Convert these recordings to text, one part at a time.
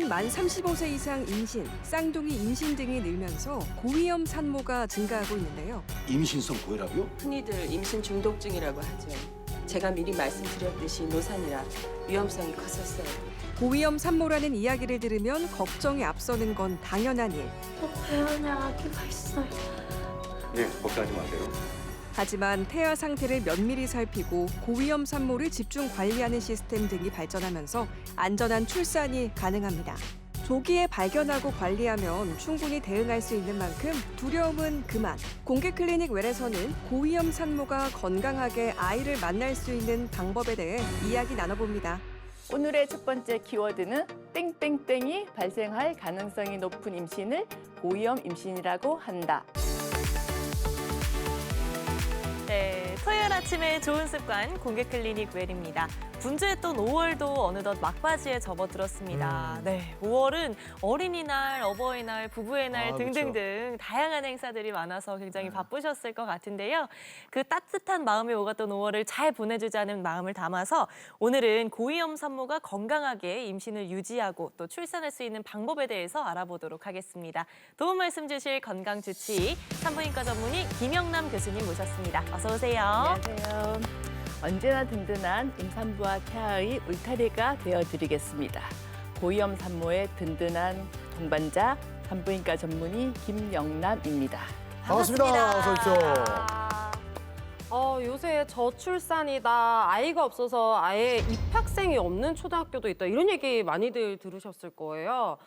최근 만 35세 이상 임신, 쌍둥이 임신 등이 늘면서 고위험 산모가 증가하고 있는데요. 임신성 고혈압이요? 흔히들 임신 중독증이라고 하죠. 제가 미리 말씀드렸듯이 노산이라 위험성이 컸었어요. 고위험 산모라는 이야기를 들으면 걱정이 앞서는 건 당연한 일. 배 안에 아기가 있어요. 네, 걱정하지 마세요. 하지만 태아 상태를 면밀히 살피고 고위험 산모를 집중 관리하는 시스템 등이 발전하면서 안전한 출산이 가능합니다. 조기에 발견하고 관리하면 충분히 대응할 수 있는 만큼 두려움은 그만. 공개 클리닉 웰에서는 고위험 산모가 건강하게 아이를 만날 수 있는 방법에 대해 이야기 나눠봅니다. 오늘의 첫 번째 키워드는 땡땡땡이 발생할 가능성이 높은 임신을 고위험 임신이라고 한다. 네, 토요일 아침에 좋은 습관 공개 클리닉 웰입니다. 분주했던 5월도 어느덧 막바지에 접어들었습니다. 네, 5월은 어린이날, 어버이날, 부부의 날 등등등 다양한 행사들이 많아서 굉장히 바쁘셨을 것 같은데요. 그 따뜻한 마음이 오갔던 5월을 잘 보내주자는 마음을 담아서 오늘은 고위험 산모가 건강하게 임신을 유지하고 또 출산할 수 있는 방법에 대해서 알아보도록 하겠습니다. 도움 말씀 주실 건강주치의 산부인과 전문의 김영남 교수님 모셨습니다. 어서 오세요. 안녕하세요. 언제나 든든한 임산부와 태아의 울타리가 되어드리겠습니다. 고위험 산모의 든든한 동반자 산부인과 전문의 김영남입니다. 반갑습니다. 어서 오십시오. 요새 저출산이다, 아이가 없어서 아예 입학생이 없는 초등학교도 있다, 이런 얘기 많이들 들으셨을 거예요.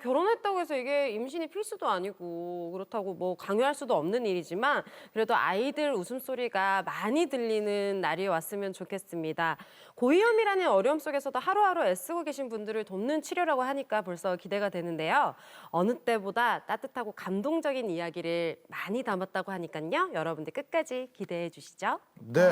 결혼했다고 해서 이게 임신이 필수도 아니고 그렇다고 뭐 강요할 수도 없는 일이지만 그래도 아이들 웃음소리가 많이 들리는 날이 왔으면 좋겠습니다. 고위험이라는 어려움 속에서도 하루하루 애쓰고 계신 분들을 돕는 치료라고 하니까 벌써 기대가 되는데요. 어느 때보다 따뜻하고 감동적인 이야기를 많이 담았다고 하니까요. 여러분들 끝까지 기대해 주시죠. 네.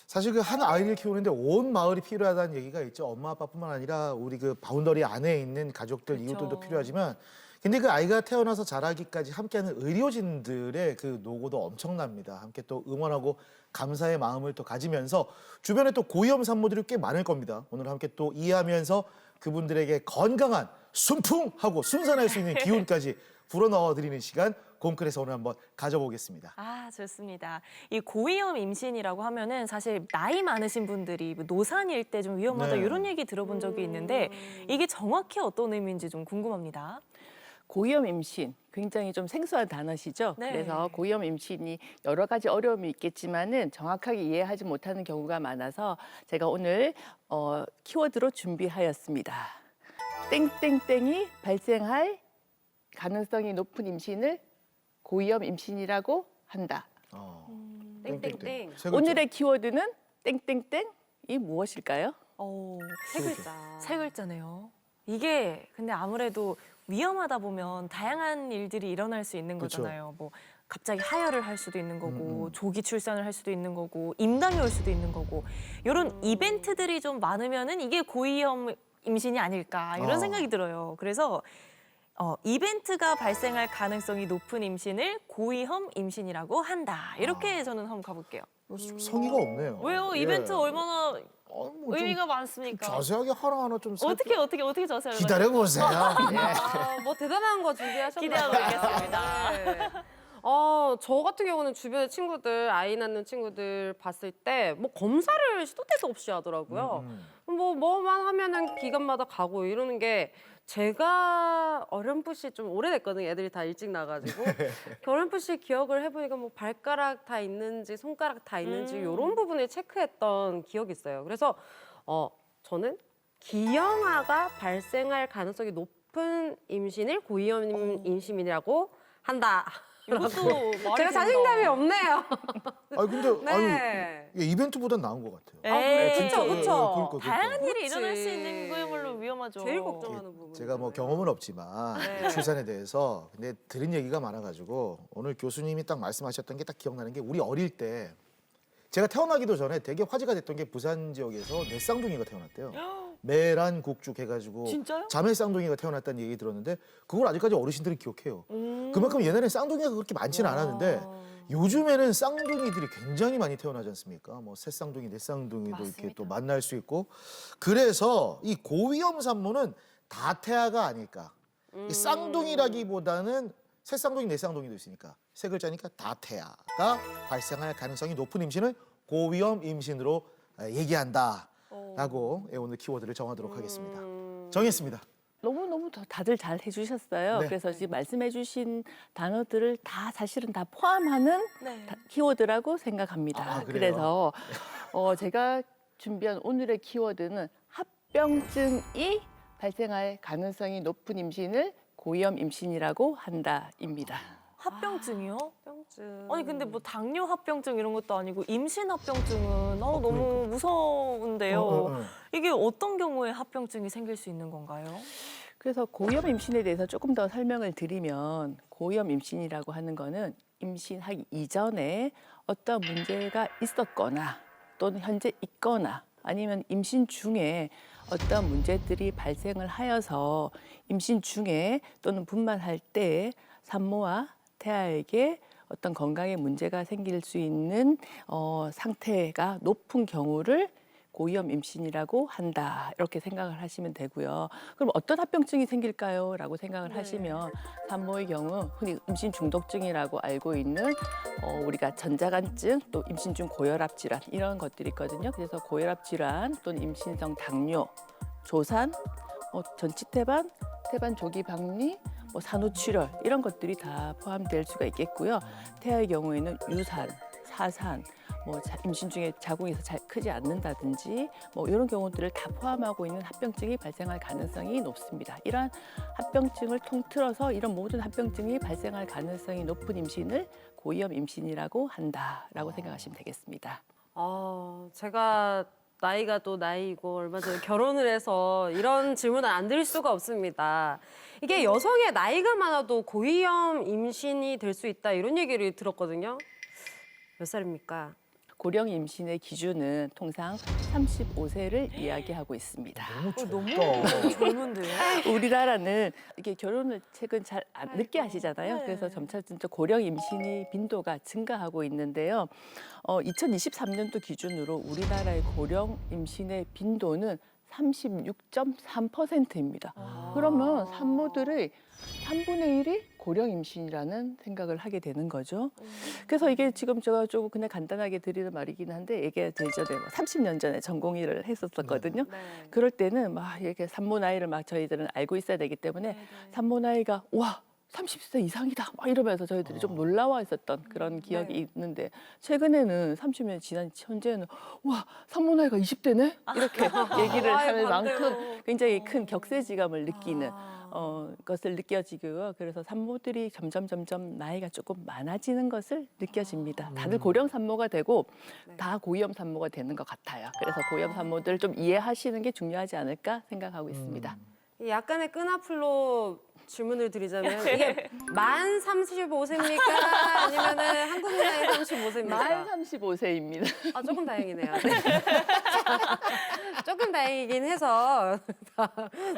사실 그 한 아이를 키우는데 온 마을이 필요하다는 얘기가 있죠. 엄마 아빠뿐만 아니라 우리 그 바운더리 안에 있는 가족들, 이웃들도 필요하지만 근데 그 아이가 태어나서 자라기까지 함께하는 의료진들의 그 노고도 엄청납니다. 함께 또 응원하고 감사의 마음을 또 가지면서 주변에 또 고위험 산모들이 꽤 많을 겁니다. 오늘 함께 또 이해하면서 그분들에게 건강한 순풍하고 순산할 수 있는 기운까지 불어넣어 드리는 시간 공클에서 오늘 한번 가져보겠습니다. 아, 좋습니다. 이 고위험 임신이라고 하면은 사실 나이 많으신 분들이 뭐 노산일 때 좀 위험하다 네. 이런 얘기 들어본 적이 있는데 이게 정확히 어떤 의미인지 좀 궁금합니다. 고위험 임신, 굉장히 좀 생소한 단어시죠. 네. 그래서 고위험 임신이 여러 가지 어려움이 있겠지만은 정확하게 이해하지 못하는 경우가 많아서 제가 오늘 키워드로 준비하였습니다. 땡땡땡이 발생할 가능성이 높은 임신을 고위험 임신이라고 한다. 땡땡땡. 오늘의 키워드는 땡땡땡이 무엇일까요? 세 글자. 세 글자네요. 이게 근데 아무래도 위험하다 보면 다양한 일들이 일어날 수 있는 그쵸. 거잖아요. 뭐 갑자기 하혈을 할 수도 있는 거고 조기 출산을 할 수도 있는 거고 임당이 올 수도 있는 거고 이런 이벤트들이 좀 많으면은 이게 고위험 임신이 아닐까 이런 생각이 들어요. 그래서 이벤트가 발생할 가능성이 높은 임신을 고위험 임신이라고 한다. 이렇게 저는 한번 가볼게요. 성의가 없네요. 왜요? 예. 이벤트 얼마나 뭐 좀 의미가 많습니까? 자세하게 하나하나 좀 어떻게 자세하게 기다려보세요. 뭐 대단한 거 준비하셨나요? 기대하고 있겠습니다. 네. 저 같은 경우는 주변에 친구들, 아이 낳는 친구들 봤을 때 뭐 검사를 시도 때도 없이 하더라고요. 뭐만 하면은 기간마다 가고 이러는 게 제가 어렴풋이 좀 오래됐거든요. 애들이 다 일찍 나가지고 어렴풋이 기억을 해보니까 뭐 발가락 다 있는지 손가락 다 있는지 이런 부분을 체크했던 기억이 있어요. 그래서 저는 기형아가 발생할 가능성이 높은 임신을 고위험 임신이라고 한다. 이것도 말이 제가 자신감이 된다. 없네요. 아니 근데 네. 아유, 이벤트보다 나은 것 같아요. 에이, 그쵸, 그쵸. 그러니까. 다양한 일이 그렇지. 일어날 수 있는 거야말로 위험하죠. 제일 걱정하는 부분. 제가 뭐 경험은 없지만 네. 출산에 대해서 근데 들은 얘기가 많아가지고 오늘 교수님이 딱 말씀하셨던 게 딱 기억나는 게 우리 어릴 때 제가 태어나기도 전에 되게 화제가 됐던 게 부산 지역에서 내 쌍둥이가 태어났대요. 매란 국죽 해가지고 진짜요? 자매 쌍둥이가 태어났다는 얘기 들었는데 그걸 아직까지 어르신들이 기억해요. 그만큼 옛날에 쌍둥이가 그렇게 많지는 않았는데 요즘에는 쌍둥이들이 굉장히 많이 태어나지 않습니까? 뭐 새 쌍둥이, 네 쌍둥이도 이렇게 또 만날 수 있고 그래서 이 고위험 산모는 다태아가 아닐까. 이 쌍둥이라기보다는 새 쌍둥이, 네 쌍둥이도 있으니까 세 글자니까 다태아가 발생할 가능성이 높은 임신을 고위험 임신으로 얘기한다라고 오늘 키워드를 정하도록 하겠습니다. 정했습니다. 너무너무 다들 잘 해주셨어요. 네. 그래서 지금 말씀해주신 단어들을 다 사실은 다 포함하는 네. 키워드라고 생각합니다. 아, 그래요? 그래서 제가 준비한 오늘의 키워드는 합병증이 발생할 가능성이 높은 임신을 고위험 임신이라고 한다입니다. 합병증이요? 합병증. 아니 근데 뭐 당뇨 합병증 이런 것도 아니고 임신 합병증은 너무 무서운데요. 이게 어떤 경우에 합병증이 생길 수 있는 건가요? 그래서 고위험 임신에 대해서 조금 더 설명을 드리면 고위험 임신이라고 하는 거는 임신하기 이전에 어떤 문제가 있었거나 또는 현재 있거나 아니면 임신 중에 어떤 문제들이 발생을 하여서 임신 중에 또는 분만할 때 산모와 태아에게 어떤 건강에 문제가 생길 수 있는 상태가 높은 경우를 고위험 임신이라고 한다. 이렇게 생각을 하시면 되고요. 그럼 어떤 합병증이 생길까요? 라고 생각을 하시면 산모의 경우 흔히 임신 중독증이라고 알고 있는 우리가 전자간증 또 임신 중 고혈압 질환 이런 것들이 있거든요. 그래서 고혈압 질환 또는 임신성 당뇨, 조산, 전치태반, 태반 조기 박리, 산후출혈 이런 것들이 다 포함될 수가 있겠고요. 태아의 경우에는 유산, 사산, 임신 중에 자궁에서 잘 크지 않는다든지 이런 경우들을 다 포함하고 있는 합병증이 발생할 가능성이 높습니다. 이러한 합병증을 통틀어서 이런 모든 합병증이 발생할 가능성이 높은 임신을 고위험 임신이라고 한다라고 생각하시면 되겠습니다. 제가 나이가 또 나이고 얼마 전에 결혼을 해서 이런 질문을 안 드릴 수가 없습니다. 이게 여성의 나이가 많아도 고위험 임신이 될 수 있다 이런 얘기를 들었거든요. 몇 살입니까? 고령 임신의 기준은 통상 35세를 이야기하고 있습니다. 너무 젊은데요? 우리나라는 이게 결혼을 최근 잘 늦게 하시잖아요. 네. 그래서 점차 고령 임신이 빈도가 증가하고 있는데요. 2023년도 기준으로 우리나라의 고령 임신의 빈도는 36.3%입니다. 그러면 산모들의 3분의 1이 고령 임신이라는 생각을 하게 되는 거죠. 그래서 이게 지금 제가 좀 그냥 간단하게 드리는 말이긴 한데 이게 예전에 30년 전에 전공의를 했었거든요. 그럴 때는 막 이렇게 산모 나이를 막 저희들은 알고 있어야 되기 때문에 산모 나이가 와 30세 이상이다 막 이러면서 저희들이 좀 놀라워 했었던 그런 기억이 있는데 최근에는 30년 지난 현재는 와 산모 나이가 20대네 이렇게 얘기를 할 만큼 굉장히 큰 격세지감을 느끼는 것을 느껴지고요. 그래서 산모들이 점점 나이가 조금 많아지는 것을 느껴집니다. 다들 고령 산모가 되고 다 고위험 산모가 되는 것 같아요. 그래서 고위험 산모들을 좀 이해하시는 게 중요하지 않을까 생각하고 있습니다. 약간의 끈앞으로 질문을 드리자면 이게 만 35세입니까? 아니면은 한국 나이 35세입니까? 만 35세입니다. 조금 다행이네요. 네. 조금 다행이긴 해서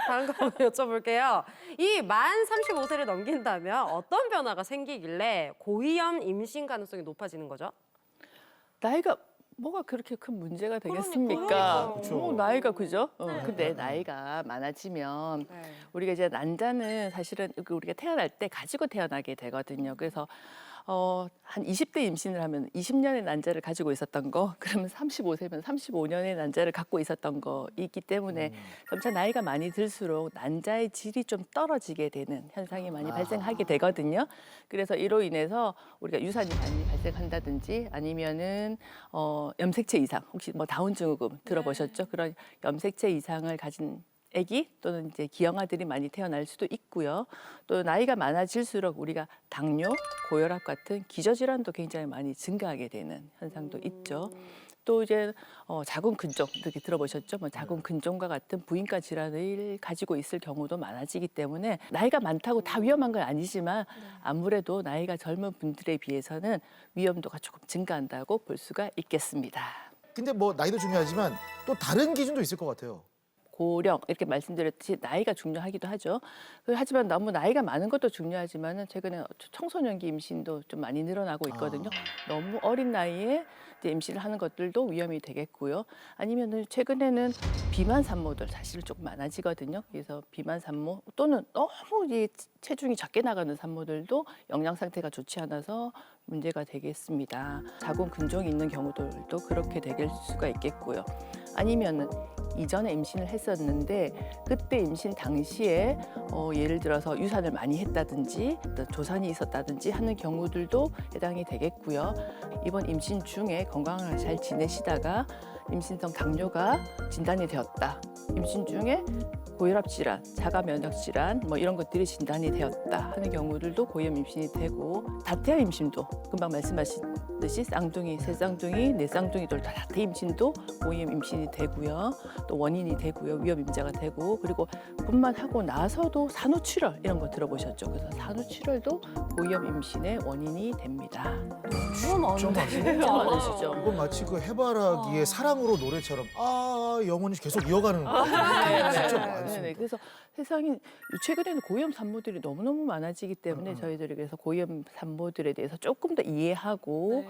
다른 거 한번 여쭤볼게요. 이 만 35세를 넘긴다면 어떤 변화가 생기길래 고위험 임신 가능성이 높아지는 거죠? 나이가 뭐가 그렇게 큰 문제가 되겠습니까? 그렇죠. 나이가 그죠? 근데 나이가 많아지면 우리가 이제 난자는 사실은 우리가 태어날 때 가지고 태어나게 되거든요. 그래서 한 20대 임신을 하면 20년의 난자를 가지고 있었던 거, 그러면 35세면 35년의 난자를 갖고 있었던 거이기 때문에 점차 나이가 많이 들수록 난자의 질이 좀 떨어지게 되는 현상이 많이 발생하게 되거든요. 그래서 이로 인해서 우리가 유산이 많이 발생한다든지 아니면은 염색체 이상, 혹시 다운 증후군 들어보셨죠? 그런 염색체 이상을 가진 아기 또는 이제 기형아들이 많이 태어날 수도 있고요. 또 나이가 많아질수록 우리가 당뇨, 고혈압 같은 기저질환도 굉장히 많이 증가하게 되는 현상도 있죠. 또 이제 자궁 근종 이렇게 들어보셨죠? 자궁 근종과 같은 부인과 질환을 가지고 있을 경우도 많아지기 때문에 나이가 많다고 다 위험한 건 아니지만 아무래도 나이가 젊은 분들에 비해서는 위험도가 조금 증가한다고 볼 수가 있겠습니다. 근데 나이도 중요하지만 또 다른 기준도 있을 것 같아요. 고령 이렇게 말씀드렸듯이 나이가 중요하기도 하죠. 하지만 너무 나이가 많은 것도 중요하지만은 최근에 청소년기 임신도 좀 많이 늘어나고 있거든요. 너무 어린 나이에 이제 임신을 하는 것들도 위험이 되겠고요. 아니면은 최근에는 비만 산모들 사실 조금 많아지거든요. 그래서 비만 산모 또는 너무 이 체중이 작게 나가는 산모들도 영양 상태가 좋지 않아서 문제가 되겠습니다. 자궁 근종이 있는 경우들도 그렇게 될 수가 있겠고요. 아니면은 이전에 임신을 했었는데 그때 임신 당시에 예를 들어서 유산을 많이 했다든지 조산이 있었다든지 하는 경우들도 해당이 되겠고요. 이번 임신 중에 건강을 잘 지내시다가 임신성 당뇨가 진단이 되었다. 임신 중에 고혈압 질환, 자가 면역 질환 뭐 이런 것들이 진단이 되었다 하는 경우들도 고위험 임신이 되고 다태아 임신도 금방 말씀하셨듯이 쌍둥이, 세 쌍둥이, 네 쌍둥이들 다 다태 임신도 고위험 임신이 되고요. 또 원인이 되고요. 위험 임자가 되고 그리고 뿐만 하고 나서도 산후출혈 이런 거 들어보셨죠? 그래서 산후출혈도 고위험 임신의 원인이 됩니다. 좀 많으시죠? 이건 마치 그 해바라기의 사랑으로 노래처럼 영혼이 계속 이어가는 거예요. 진짜 많습니다. 네네. 그래서 세상에 최근에는 고위험 산모들이 너무너무 많아지기 때문에 저희들이 그래서 고위험 산모들에 대해서 조금 더 이해하고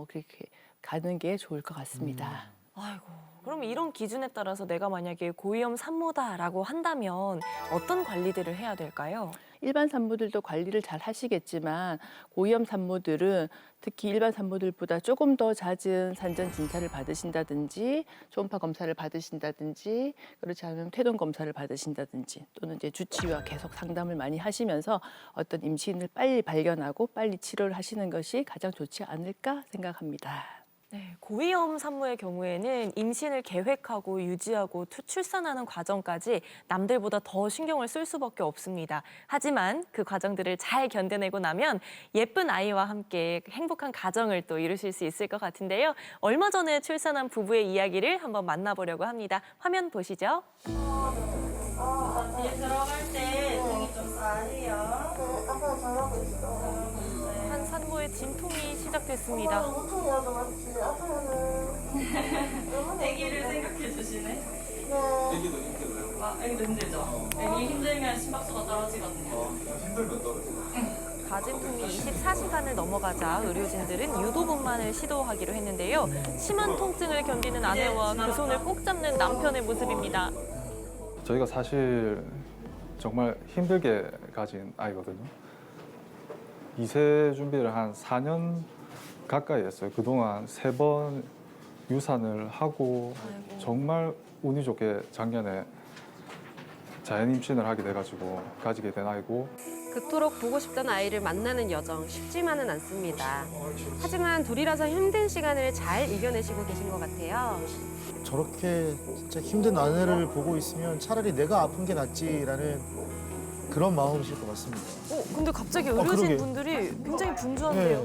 그렇게 가는 게 좋을 것 같습니다. 아이고, 그럼 이런 기준에 따라서 내가 만약에 고위험 산모다라고 한다면 어떤 관리들을 해야 될까요? 일반 산모들도 관리를 잘 하시겠지만 고위험 산모들은 특히 일반 산모들보다 조금 더 잦은 산전 진찰을 받으신다든지 초음파 검사를 받으신다든지 그렇지 않으면 태동 검사를 받으신다든지 또는 이제 주치의와 계속 상담을 많이 하시면서 어떤 임신을 빨리 발견하고 빨리 치료를 하시는 것이 가장 좋지 않을까 생각합니다. 네, 고위험 산모의 경우에는 임신을 계획하고 유지하고 출산하는 과정까지 남들보다 더 신경을 쓸 수밖에 없습니다. 하지만 그 과정들을 잘 견뎌내고 나면 예쁜 아이와 함께 행복한 가정을 또 이루실 수 있을 것 같은데요. 얼마 전에 출산한 부부의 이야기를 한번 만나보려고 합니다. 화면 보시죠. 이제 들어갈 때 등이 좀 싸해요. 아빠 잘하고 있어. 한 산모의 진통이 시작됐습니다. 엄청이라도 맞지? 아빠는 아기를 생각해 주시네. 네. 아기도 힘들어요? 아기도 힘들죠. 아기 힘들면 심박수가 떨어지거든요. 힘들면 떨어지나? 가진통이 24시간을 넘어가자 의료진들은 유도분만을 시도하기로 했는데요. 심한 통증을 견디는 아내와 그 손을 꼭 잡는 남편의 모습입니다. 저희가 사실 정말 힘들게 가진 아이거든요. 2세 준비를 한 4년 가까이 했어요. 그동안 3번 유산을 하고 정말 운이 좋게 작년에 자연 임신을 하게 돼가지고 가지게 된 아이고 그토록 보고 싶던 아이를 만나는 여정 쉽지만은 않습니다. 하지만 둘이라서 힘든 시간을 잘 이겨내시고 계신 것 같아요. 저렇게 진짜 힘든 아내를 보고 있으면 차라리 내가 아픈 게 낫지라는 그런 마음이실 것 같습니다. 근데 갑자기 그러게. 의료진 분들이 굉장히 분주한데요.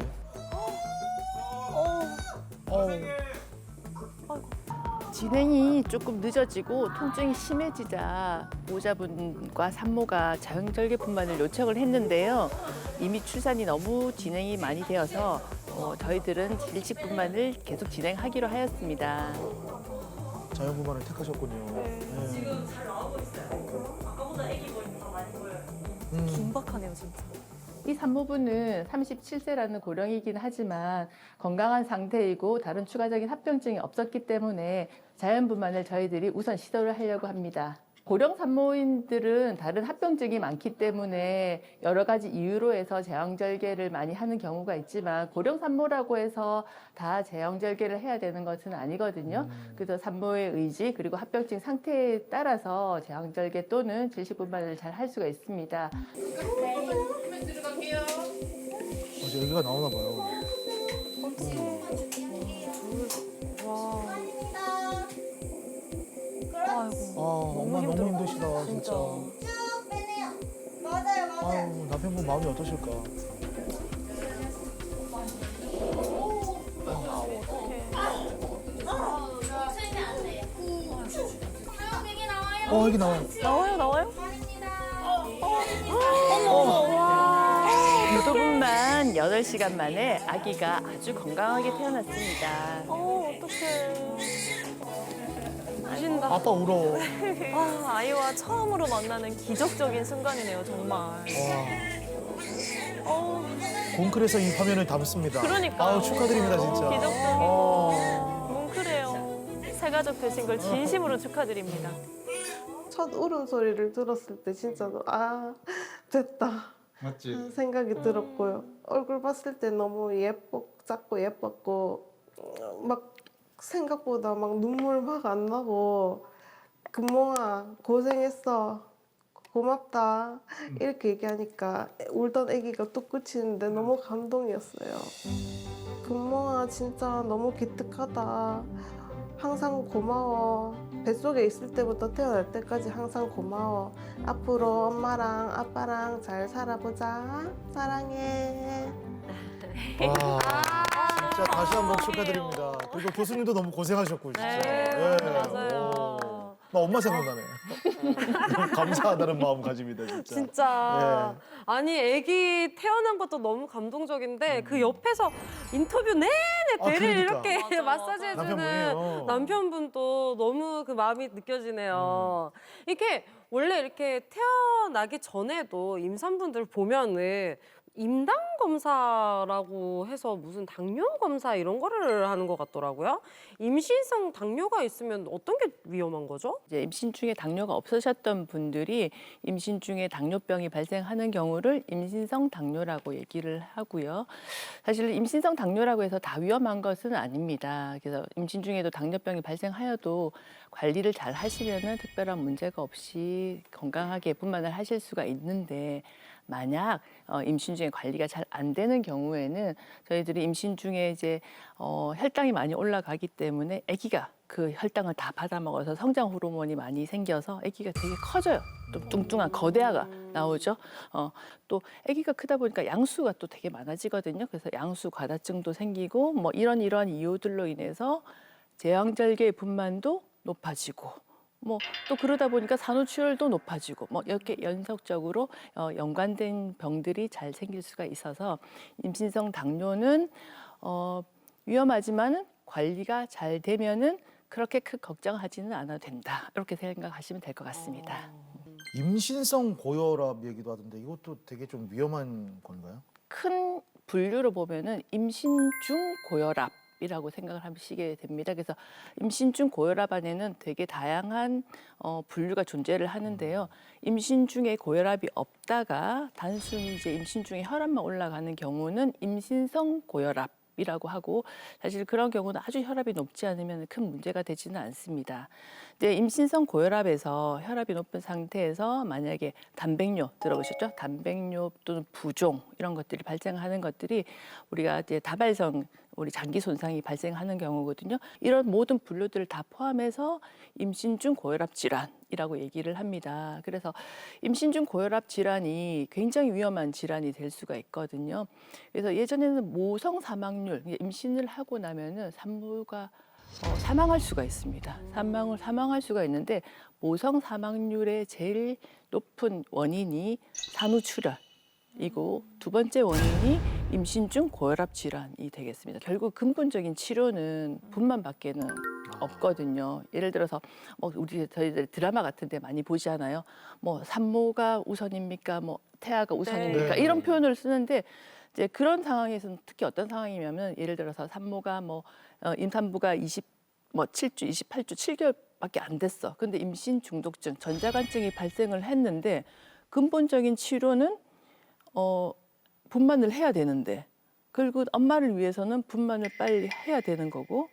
진행이 조금 늦어지고 통증이 심해지자 보호자분과 산모가 자궁절개분만을 요청을 했는데요. 이미 출산이 너무 진행이 많이 되어서 저희들은 일식분만을 계속 진행하기로 하였습니다. 자연분만을 택하셨군요. 지금 잘 나오고 있어요. 아까보다 아기 머리 더 많이 보여요. 긴박하네요, 진짜. 이 산모분은 37세라는 고령이긴 하지만 건강한 상태이고 다른 추가적인 합병증이 없었기 때문에 자연분만을 저희들이 우선 시도를 하려고 합니다. 고령 산모인들은 다른 합병증이 많기 때문에 여러 가지 이유로 해서 제왕절개를 많이 하는 경우가 있지만 고령 산모라고 해서 다 제왕절개를 해야 되는 것은 아니거든요. 그래서 산모의 의지 그리고 합병증 상태에 따라서 제왕절개 또는 질식분만을 잘 할 수가 있습니다. 이제 애기가 나오나 봐요. 엄마 너무 힘드시다 진짜. 쭉 빼내요. 맞아요, 맞아요. 아유, 남편분 마음이 어떠실까? 틀면 안 돼요. 애기 나와요. 애기 나와요. 나와요? 유도분만 8시간 만에 아기가 아주 건강하게 태어났습니다. 어떡해. 우신다. 아빠 울어. 아, 아이와 처음으로 만나는 기적적인 순간이네요, 정말. 뭉클해서 이 화면을 담습니다. 그러니까요. 아우, 축하드립니다, 진짜. 기적적인 뭉클해요. 새 가족 되신 걸 진심으로 축하드립니다. 첫 울음소리를 들었을 때 진짜 아 됐다 맞지? 하는 생각이 들었고요. 얼굴 봤을 때 너무 작고 예뻤고 막 생각보다 막 눈물 막 안 나고 금몽아 고생했어 고맙다 이렇게 얘기하니까 울던 아기가 뚝 그치는데 너무 감동이었어요. 금몽아 진짜 너무 기특하다. 항상 고마워. 뱃속에 있을 때부터 태어날 때까지 항상 고마워. 앞으로 엄마랑 아빠랑 잘 살아보자. 사랑해. 와, 진짜 다시 한번 축하드립니다. 그리고 교수님도 너무 고생하셨고, 진짜. 네, 예. 맞아요. 오. 나 엄마 생각나네. 감사하다는 마음가짐이다, 진짜. 진짜. 예. 아니, 아기 태어난 것도 너무 감동적인데 그 옆에서 인터뷰 내내 배를 그러니까. 이렇게 맞아, 마사지해주는 남편분이에요. 남편분도 너무 그 마음이 느껴지네요. 이렇게 원래 이렇게 태어나기 전에도 임산부들 보면은 임당 검사라고 해서 무슨 당뇨 검사 이런 거를 하는 것 같더라고요. 임신성 당뇨가 있으면 어떤 게 위험한 거죠? 이제 임신 중에 당뇨가 없으셨던 분들이 임신 중에 당뇨병이 발생하는 경우를 임신성 당뇨라고 얘기를 하고요. 사실 임신성 당뇨라고 해서 다 위험한 것은 아닙니다. 그래서 임신 중에도 당뇨병이 발생하여도 관리를 잘 하시면은 특별한 문제가 없이 건강하게 분만을 하실 수가 있는데 만약 임신 중에 관리가 잘 안 되는 경우에는 저희들이 임신 중에 이제 혈당이 많이 올라가기 때문에 아기가 그 혈당을 다 받아먹어서 성장 호르몬이 많이 생겨서 아기가 되게 커져요. 또 뚱뚱한 거대아가 나오죠. 또 아기가 크다 보니까 양수가 또 되게 많아지거든요. 그래서 양수 과다증도 생기고 뭐 이런 이유들로 인해서 제왕절개 분만도 높아지고 뭐 또 그러다 보니까 산후출혈도 높아지고 뭐 이렇게 연속적으로 연관된 병들이 잘 생길 수가 있어서 임신성 당뇨는 위험하지만은 관리가 잘 되면은 그렇게 큰 걱정하지는 않아도 된다. 이렇게 생각하시면 될 것 같습니다. 임신성 고혈압 얘기도 하던데 이것도 되게 좀 위험한 건가요? 큰 분류로 보면은 임신 중 고혈압이라고 생각을 하시게 됩니다. 그래서 임신 중 고혈압 안에는 되게 다양한 분류가 존재를 하는데요. 임신 중에 고혈압이 없다가 단순히 이제 임신 중에 혈압만 올라가는 경우는 임신성 고혈압. 이라고 하고 사실 그런 경우는 아주 혈압이 높지 않으면 큰 문제가 되지는 않습니다. 근데 임신성 고혈압에서 혈압이 높은 상태에서 만약에 단백뇨 들어보셨죠? 단백뇨 또는 부종 이런 것들이 발생하는 것들이 우리가 이제 다발성 우리 장기 손상이 발생하는 경우거든요. 이런 모든 분류들을 다 포함해서 임신 중 고혈압 질환이라고 얘기를 합니다. 그래서 임신 중 고혈압 질환이 굉장히 위험한 질환이 될 수가 있거든요. 그래서 예전에는 모성 사망률, 임신을 하고 나면은 산모가 사망할 수가 있습니다. 사망할 수가 있는데 모성 사망률의 제일 높은 원인이 산후출혈이고 두 번째 원인이 임신 중 고혈압 질환이 되겠습니다. 결국 근본적인 치료는 분만밖에는 없거든요. 예를 들어서 뭐 저희들 드라마 같은 데 많이 보시잖아요. 뭐 산모가 우선입니까? 뭐 태아가 우선입니까? 네. 이런 표현을 쓰는데 이제 그런 상황에서는 특히 어떤 상황이냐면 예를 들어서 산모가 임산부가 7주, 28주, 7개월밖에 안 됐어. 근데 임신 중독증, 전자간증이 발생을 했는데 근본적인 치료는 분만을 해야 되는데 그리고 엄마를 위해서는 분만을 빨리 해야 되는 거고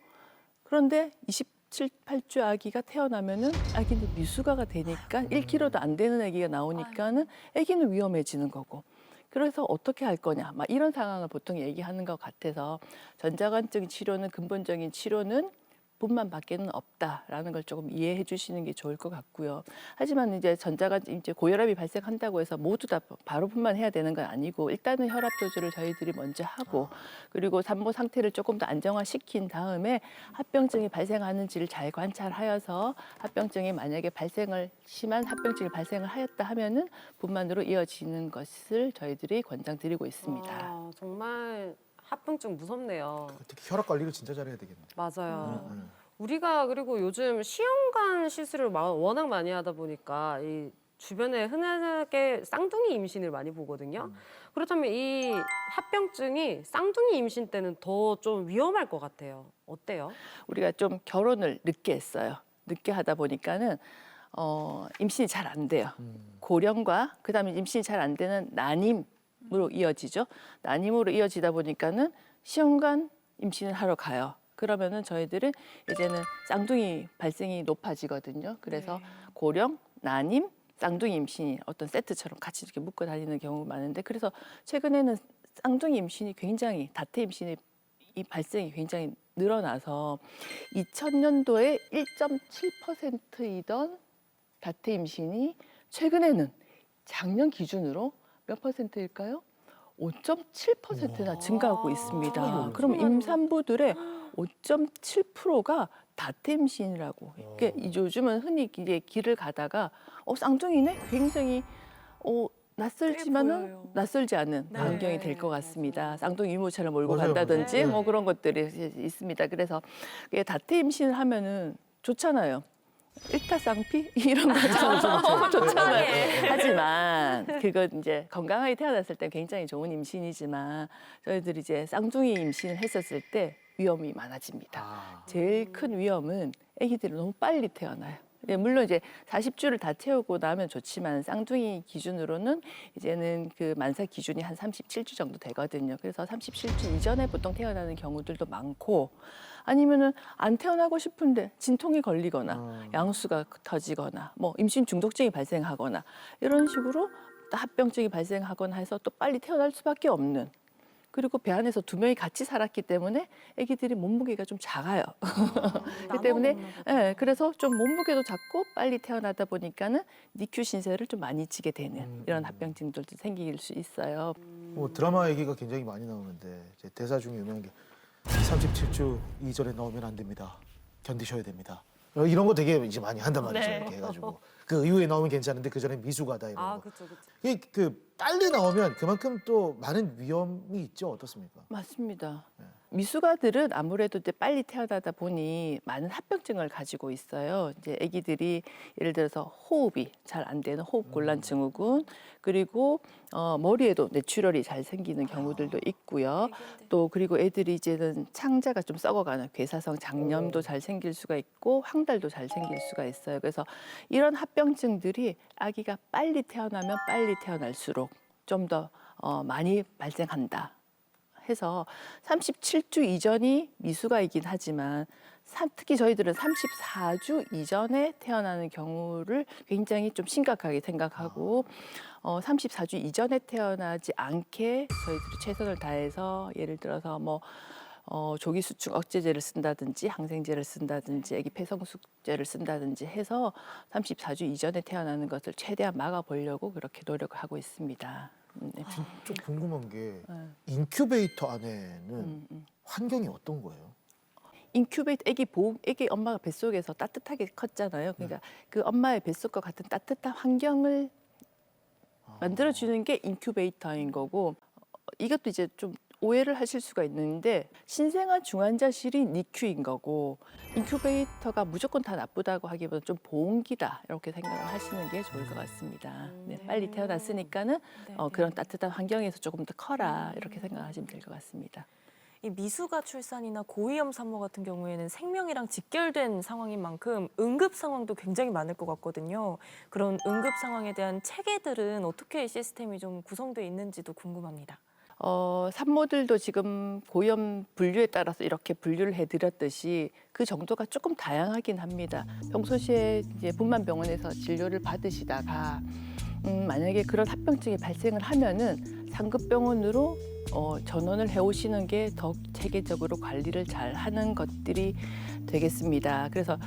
그런데 27, 8주 아기가 태어나면은 아기는 미숙아가 되니까 1kg도 안 되는 아기가 나오니까는 아기는 위험해지는 거고 그래서 어떻게 할 거냐 막 이런 상황을 보통 얘기하는 것 같아서 전자간증 치료는 근본적인 치료는 분만밖에는 없다라는 걸 조금 이해해 주시는 게 좋을 것 같고요. 하지만 이제 이제 고혈압이 발생한다고 해서 모두 다 바로 분만해야 되는 건 아니고 일단은 혈압 조절을 저희들이 먼저 하고 그리고 산모 상태를 조금 더 안정화시킨 다음에 합병증이 발생하는지를 잘 관찰하여서 합병증이 만약에 심한 합병증이 발생을 하였다 하면은 분만으로 이어지는 것을 저희들이 권장드리고 있습니다. 정말 합병증 무섭네요. 특히 혈압 관리를 진짜 잘해야 되겠네. 맞아요. 우리가 그리고 요즘 시험관 시술을 워낙 많이 하다 보니까 이 주변에 흔하게 쌍둥이 임신을 많이 보거든요. 그렇다면 이 합병증이 쌍둥이 임신 때는 더 좀 위험할 것 같아요. 어때요? 우리가 좀 결혼을 늦게 했어요. 늦게 하다 보니까는 임신이 잘 안 돼요. 고령과 그다음에 임신이 잘 안 되는 난임으로 이어지죠. 난임으로 이어지다 보니까는 시험관 임신을 하러 가요. 그러면은 저희들은 이제는 쌍둥이 발생이 높아지거든요. 그래서 고령, 난임, 쌍둥이 임신이 어떤 세트처럼 같이 이렇게 묶어 다니는 경우가 많은데 그래서 최근에는 쌍둥이 임신이 굉장히 다태 임신이 이 발생이 굉장히 늘어나서 2000년도에 1.7%이던 다태 임신이 최근에는 작년 기준으로 몇 퍼센트일까요? 5.7%나 증가하고 있습니다. 그럼 임산부들의 5.7%가 다태 임신이라고. 이게 요즘은 흔히 이제 길을 가다가 쌍둥이네? 굉장히 낯설지만은 낯설지 않은 광경이 될 것 같습니다. 쌍둥이 유모차를 몰고 맞아요, 간다든지 맞아요. 뭐 그런 것들이 있습니다. 그래서 다태 임신을 하면은 좋잖아요. 일타쌍피 이런 거 좋잖아요. 하지만 그건 이제 건강하게 태어났을 때 굉장히 좋은 임신이지만 저희들이 이제 쌍둥이 임신을 했었을 때 위험이 많아집니다. 제일 큰 위험은 아기들이 너무 빨리 태어나요. 물론 이제 40주를 다 채우고 나면 좋지만 쌍둥이 기준으로는 이제는 그 만사 기준이 한 37주 정도 되거든요. 그래서 37주 이전에 보통 태어나는 경우들도 많고 아니면은 안 태어나고 싶은데 진통이 걸리거나 양수가 터지거나 뭐 임신 중독증이 발생하거나 이런 식으로 또 합병증이 발생하거나 해서 또 빨리 태어날 수밖에 없는 그리고 배 안에서 두 명이 같이 살았기 때문에 아기들이 몸무게가 좀 작아요. 그렇기 때문에 그래서 좀 몸무게도 작고 빨리 태어나다 보니까는 니큐 신세를 좀 많이 지게 되는 이런 합병증들도 생길 수 있어요. 뭐 드라마 얘기가 굉장히 많이 나오는데 이제 대사 중에 유명한 게 37주 이전에 나오면 안 됩니다. 견디셔야 됩니다. 이런 거 되게 이제 많이 한단 말이죠. 네. 이렇게 해가지고 그 이후에 나오면 괜찮은데 그 전에 미숙하다 이런 거. 그렇죠, 그렇죠. 이게 그 빨리 나오면 그만큼 또 많은 위험이 있죠. 어떻습니까? 맞습니다. 미숙아들은 아무래도 이제 빨리 태어나다 보니 많은 합병증을 가지고 있어요. 이제 아기들이 예를 들어서 호흡이 잘 안 되는 호흡곤란 증후군, 그리고 머리에도 뇌출혈이 잘 생기는 경우들도 있고요. 또 그리고 애들이 이제는 창자가 좀 썩어가는 괴사성 장염도 잘 생길 수가 있고 황달도 잘 생길 수가 있어요. 그래서 이런 합병증들이 아기가 빨리 태어나면 빨리 태어날수록 좀 더 많이 발생한다. 해서 37주 이전이 미숙아이긴 하지만 특히 저희들은 34주 이전에 태어나는 경우를 굉장히 좀 심각하게 생각하고 34주 이전에 태어나지 않게 저희들이 최선을 다해서 예를 들어서 뭐 조기 수축 억제제를 쓴다든지 항생제를 쓴다든지 아기 폐성숙제를 쓴다든지 해서 34주 이전에 태어나는 것을 최대한 막아보려고 그렇게 노력을 하고 있습니다. 네. 좀 궁금한 게 인큐베이터 안에는 환경이 어떤 거예요? 인큐베이터 애기 엄마가 뱃속에서 따뜻하게 컸잖아요. 그러니까 그 엄마의 뱃속과 같은 따뜻한 환경을 만들어주는 게 인큐베이터인 거고 이것도 이제 좀 오해를 하실 수가 있는데 신생아 중환자실이 니큐인 거고 인큐베이터가 무조건 다 나쁘다고 하기보다 좀 보온기다 이렇게 생각을 하시는 게 좋을 것 같습니다. 네, 빨리 태어났으니까는 그런 따뜻한 환경에서 조금 더 커라 이렇게 생각하시면 될 것 같습니다. 이 미숙아 출산이나 고위험 산모 같은 경우에는 생명이랑 직결된 상황인 만큼 응급 상황도 굉장히 많을 것 같거든요. 그런 응급 상황에 대한 체계들은 어떻게 시스템이 좀 구성되어 있는지도 궁금합니다. 산모들도 지금 고위험 분류에 따라서 이렇게 분류를 해드렸듯이 그 정도가 조금 다양하긴 합니다. 평소시에 이제 분만병원에서 진료를 받으시다가 만약에 그런 합병증이 발생을 하면은 상급병원으로 전원을 해오시는 게 더욱 체계적으로 관리를 잘 하는 것들이 되겠습니다. 그래서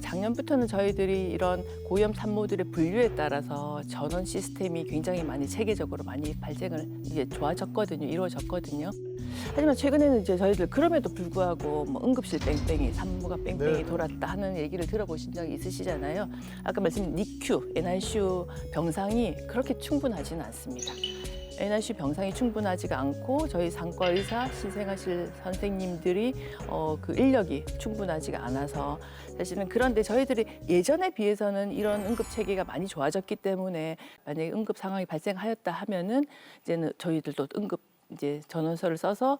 작년부터는 저희들이 이런 고위험 산모들의 분류에 따라서 전원 시스템이 굉장히 많이 체계적으로 많이 발생을 이제 좋아졌거든요. 이루어졌거든요. 하지만 최근에는 이제 저희들 그럼에도 불구하고 뭐 응급실 뺑뺑이, 산모가 뺑뺑이 돌았다 하는 얘기를 들어보신 적이 있으시잖아요. 아까 말씀드린 NICU, NICU 병상이 그렇게 충분하지는 않습니다. NICU 병상이 충분하지가 않고 저희 상과 의사, 신생아실 선생님들이 그 인력이 충분하지가 않아서 사실은 그런데 저희들이 예전에 비해서는 이런 응급 체계가 많이 좋아졌기 때문에 만약에 응급 상황이 발생하였다 하면은 이제는 저희들도 응급 이제 전원서를 써서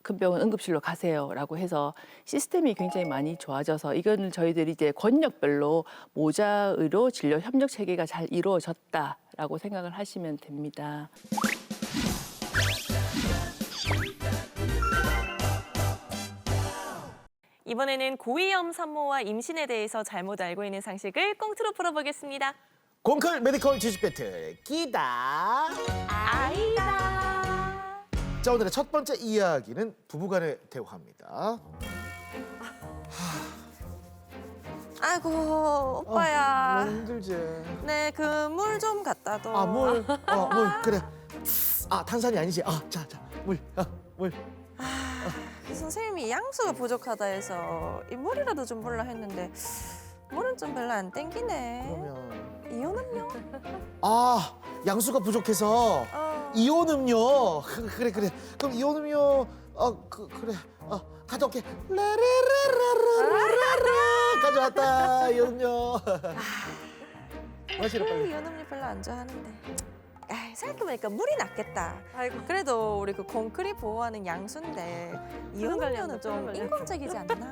큰 병원 응급실로 가세요라고 해서 시스템이 굉장히 많이 좋아져서 이거는 저희들이 이제 권역별로 모자의료 진료 협력 체계가 잘 이루어졌다라고 생각을 하시면 됩니다. 이번에는 고위험 산모와 임신에 대해서 잘못 알고 있는 상식을 꽁트로 풀어보겠습니다. 공클 메디컬 지식 배틀 끼다. 아이다. 자, 오늘의 첫 번째 이야기는 부부간의 대화입니다. 아이고 오빠야. 너무 힘들지. 네, 그 물 좀 갖다 둬. 아, 물. 물. 그래. 아, 탄산이 아니지. 자, 물. 물. 그 선생님이 양수가 부족하다 해서 이 물이라도 좀 불라 했는데 물은 좀 별로 안 땡기네. 그러면 이온음료? 양수가 부족해서 이온 음료. 그래. 그럼 이온 음료 그래. 가져올게. 라라라라라라라. 가져왔다. 이온 음료. 마시러 빨리. 이온음료 별로 안 좋아하는데. 생각해보니까 물이 낫겠다. 아이고. 그래도 우리 그 콘크리트 보호하는 양수인데 이온음료는 좀 인공적이지 않나?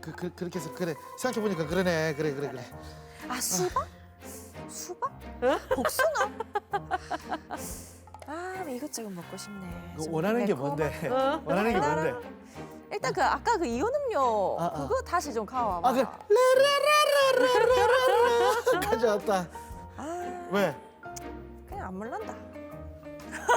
그렇게 해서 그래. 생각해보니까 그러네. 그래. 수박? 복숭아? 이것저것 먹고 싶네. 좀 원하는 게 매콤하고. 뭔데? 원하는 게 뭔데? 일단 그 아까 그 이온음료 그거 다시 좀 가와봐. 그래. 라라라라라라라라. 가져왔다. 왜? 그냥 안 물란다.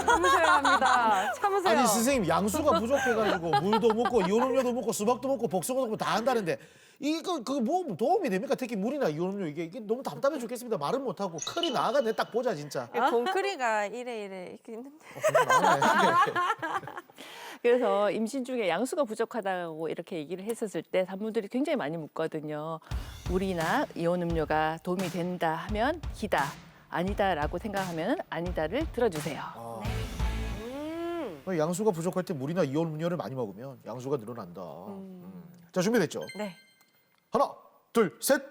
참으셔야 합니다. 참으세요. 아니 선생님 양수가 부족해가지고 물도 먹고 이온음료도 먹고 수박도 먹고 복숭아도 먹고 다 한다는데 이거 그거 뭐 도움이 됩니까? 특히 물이나 이온음료 이게 너무 답답해 죽겠습니다. 말은 못하고 칼이 나가네 딱 보자 진짜. 콘크리가 이래 이렇게 있는데. 그래서 임신 중에 양수가 부족하다고 이렇게 얘기를 했었을 때 산모들이 굉장히 많이 묻거든요. 물이나 이온 음료가 도움이 된다 하면 기다, 아니다라고 생각하면 아니다를 들어주세요. 양수가 부족할 때 물이나 이온 음료를 많이 먹으면 양수가 늘어난다. 자 준비됐죠? 네. 하나, 둘, 셋.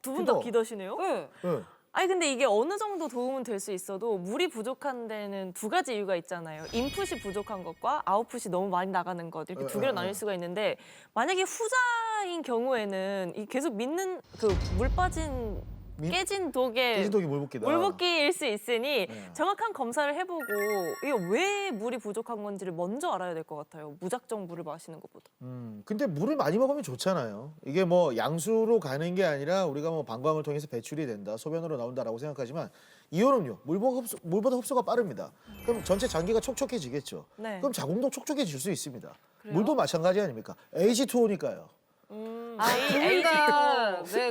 두 분 다 기도. 기도시네요? 네. 응. 아니 근데 이게 어느 정도 도움은 될 수 있어도 물이 부족한 데는 두 가지 이유가 있잖아요. 인풋이 부족한 것과 아웃풋이 너무 많이 나가는 것 이렇게 두 개로 나뉠 수가 있는데 만약에 후자인 경우에는 이 계속 믿는 그 물 빠진 깨진 독에 깨진독이 물붓기다. 물붓기일 수 있으니 네. 정확한 검사를 해보고 이게 왜 물이 부족한 건지를 먼저 알아야 될 것 같아요. 무작정 물을 마시는 것보다. 근데 물을 많이 먹으면 좋잖아요. 이게 뭐 양수로 가는 게 아니라 우리가 뭐 방광을 통해서 배출이 된다, 소변으로 나온다라고 생각하지만 이온음료, 물보다 흡수가 빠릅니다. 그럼 전체 장기가 촉촉해지겠죠. 네. 그럼 자궁도 촉촉해질 수 있습니다. 물도 마찬가지 아닙니까? H2O니까요.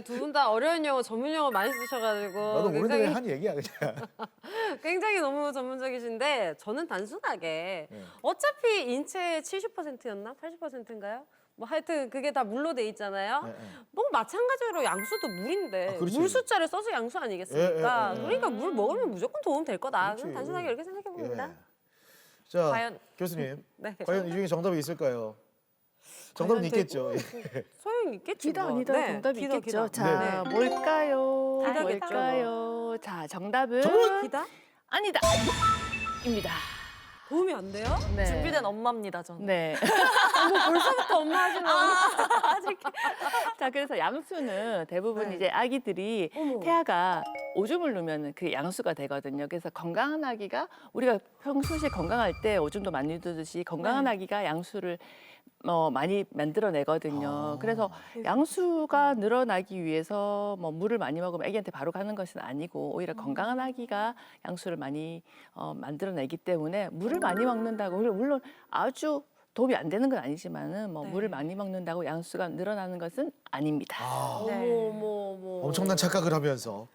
두 분 다 어려운 용어, 전문 용어 많이 쓰셔가지고 나도 모르는데 한 얘기야 그냥. 굉장히 너무 전문적이신데 저는 단순하게 어차피 인체의 70%였나? 80%인가요? 뭐 하여튼 그게 다 물로 돼 있잖아요. 뭐 마찬가지로 양수도 물인데 그렇지. 물 숫자를 써서 양수 아니겠습니까? 예. 그러니까 물 먹으면 무조건 도움 될 거다. 그렇지. 그럼 단순하게 이렇게 생각해 봅니다. 자, 과연- 교수님, 네. 과연 이 중에 정답이 있을까요? 정답은 있겠죠. 소용 있겠지. 기다 뭐. 아니다 네, 정답이 기다, 있겠죠. 기다. 자, 네. 뭘까요? 기다겠죠. 뭘까요? 자, 정답은 기다? 아니다. 입니다. 도움이 안 돼요? 네. 준비된 엄마입니다, 저는. 네. 벌써부터 엄마 하시는 자, 그래서 양수는 대부분 네. 이제 아기들이 어머. 태아가 오줌을 누면 그게 양수가 되거든요. 그래서 건강한 아기가 우리가 평소시에 건강할 때 오줌도 많이 누듯이 건강한 아기가 양수를 많이 만들어내거든요. 그래서 양수가 늘어나기 위해서 뭐 물을 많이 먹으면 아기한테 바로 가는 것은 아니고 오히려 건강한 아기가 양수를 많이 만들어내기 때문에 물을 많이 먹는다고 물론 아주 도움이 안 되는 건 아니지만은 뭐 물을 많이 먹는다고 양수가 늘어나는 것은 아닙니다. 어머. 엄청난 착각을 하면서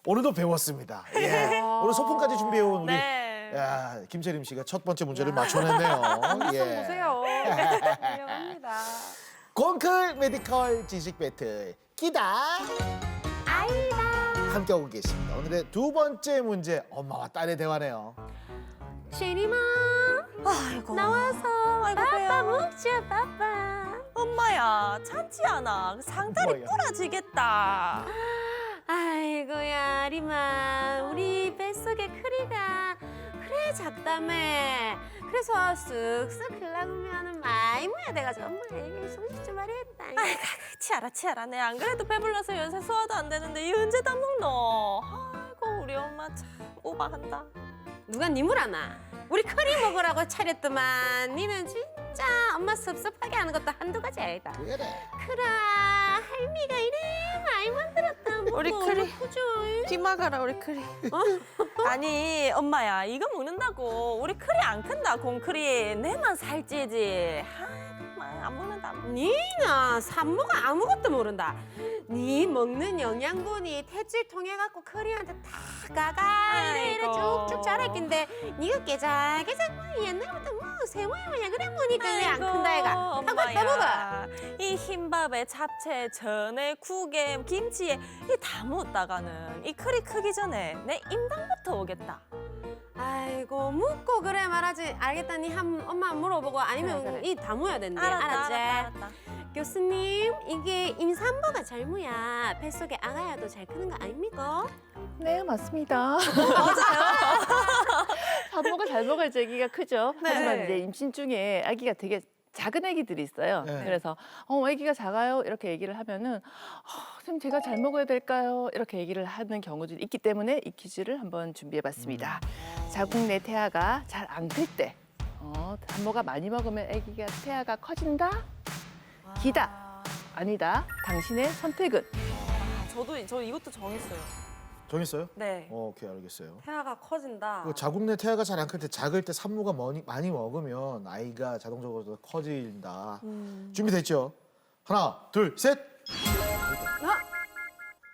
오늘도 배웠습니다. 예. 오늘 소풍까지 준비해온 우리 네. 야, 김채림 씨가 첫 번째 문제를 맞춰냈네요. 예. 보세요. 훌륭합니다. 공클 메디컬 지식 배틀 기다. 아이다. 함께하고 계십니다. 오늘의 두 번째 문제, 엄마와 딸의 대화네요. 신이마 아이고. 나와서 아이고, 빠빠 배야. 먹자 빠빠. 엄마야, 참지 않아. 상다리 뭐야? 부러지겠다. 아이고야 리마 우리 뱃속에 크리가 그래 작다며. 그래서 쓱쓱 흘러가면은 많이 모야 돼가지고 엄마에게 소식 좀 말했다. 치아라. 내 안 그래도 배불러서 연세 소화도 안 되는데 이 언제 다 먹노? 아이고, 우리 엄마 참 오바한다. 누가 니물 하나? 우리 커리 먹으라고 차렸더만 니는 진짜 엄마 섭섭하게 하는 것도 한두 가지 아니다. 그래. 크라 할미가 이래 많이 만들었다. 우리 크리. 그죠? 뒤막아라, 우리 크리. 아니, 엄마야, 이거 먹는다고 우리 크리 안 큰다, 공크리. 내만 살찌지. 아이고, 안 먹는다. 니나 산모가 아무것도 모른다. 니 먹는 영양분이 탯줄 통해 갖고 커리한테 다 가가 이래 아이고. 쭉쭉 자랐긴데 니가 깨작깨작 옛날부터 뭐 세모야 뭐냐 그래 보니까 왜 안 큰다 애가. 하고 떠먹어. 이 흰밥에 잡채, 전에, 국에, 김치에 이 다 묻다가는 이 크리 크기 전에 내 임당부터 오겠다. 아이고 묻고 그래 말하지. 알겠다. 니 한 엄마 물어보고 아니면 그래. 이 다 모여야 된대. 알았다. 알았지? 교수님 이게 임산부가 잘 모야 뱃속에 아가야도 잘 크는 거 아닙니까? 네, 맞습니다. 산모가 잘 먹어야지 아기가 크죠. 네. 하지만 이제 임신 중에 아기가 되게 작은 아기들이 있어요. 네. 그래서 아기가 작아요 이렇게 얘기를 하면은 선생님 제가 잘 먹어야 될까요? 이렇게 얘기를 하는 경우들이 있기 때문에 이 퀴즈를 한번 준비해봤습니다. 자궁 내 태아가 잘 안 클 때 산모가 많이 먹으면 아기가 태아가 커진다? 기다? 아니다? 당신의 선택은? 저 이것도 정했어요. 정했어요? 네. 오케이, 알겠어요. 태아가 커진다. 그 자궁 내 태아가 잘 안 클 때, 작을 때 산모가 많이 먹으면 아이가 자동적으로 더 커진다. 준비됐죠? 하나, 둘, 셋.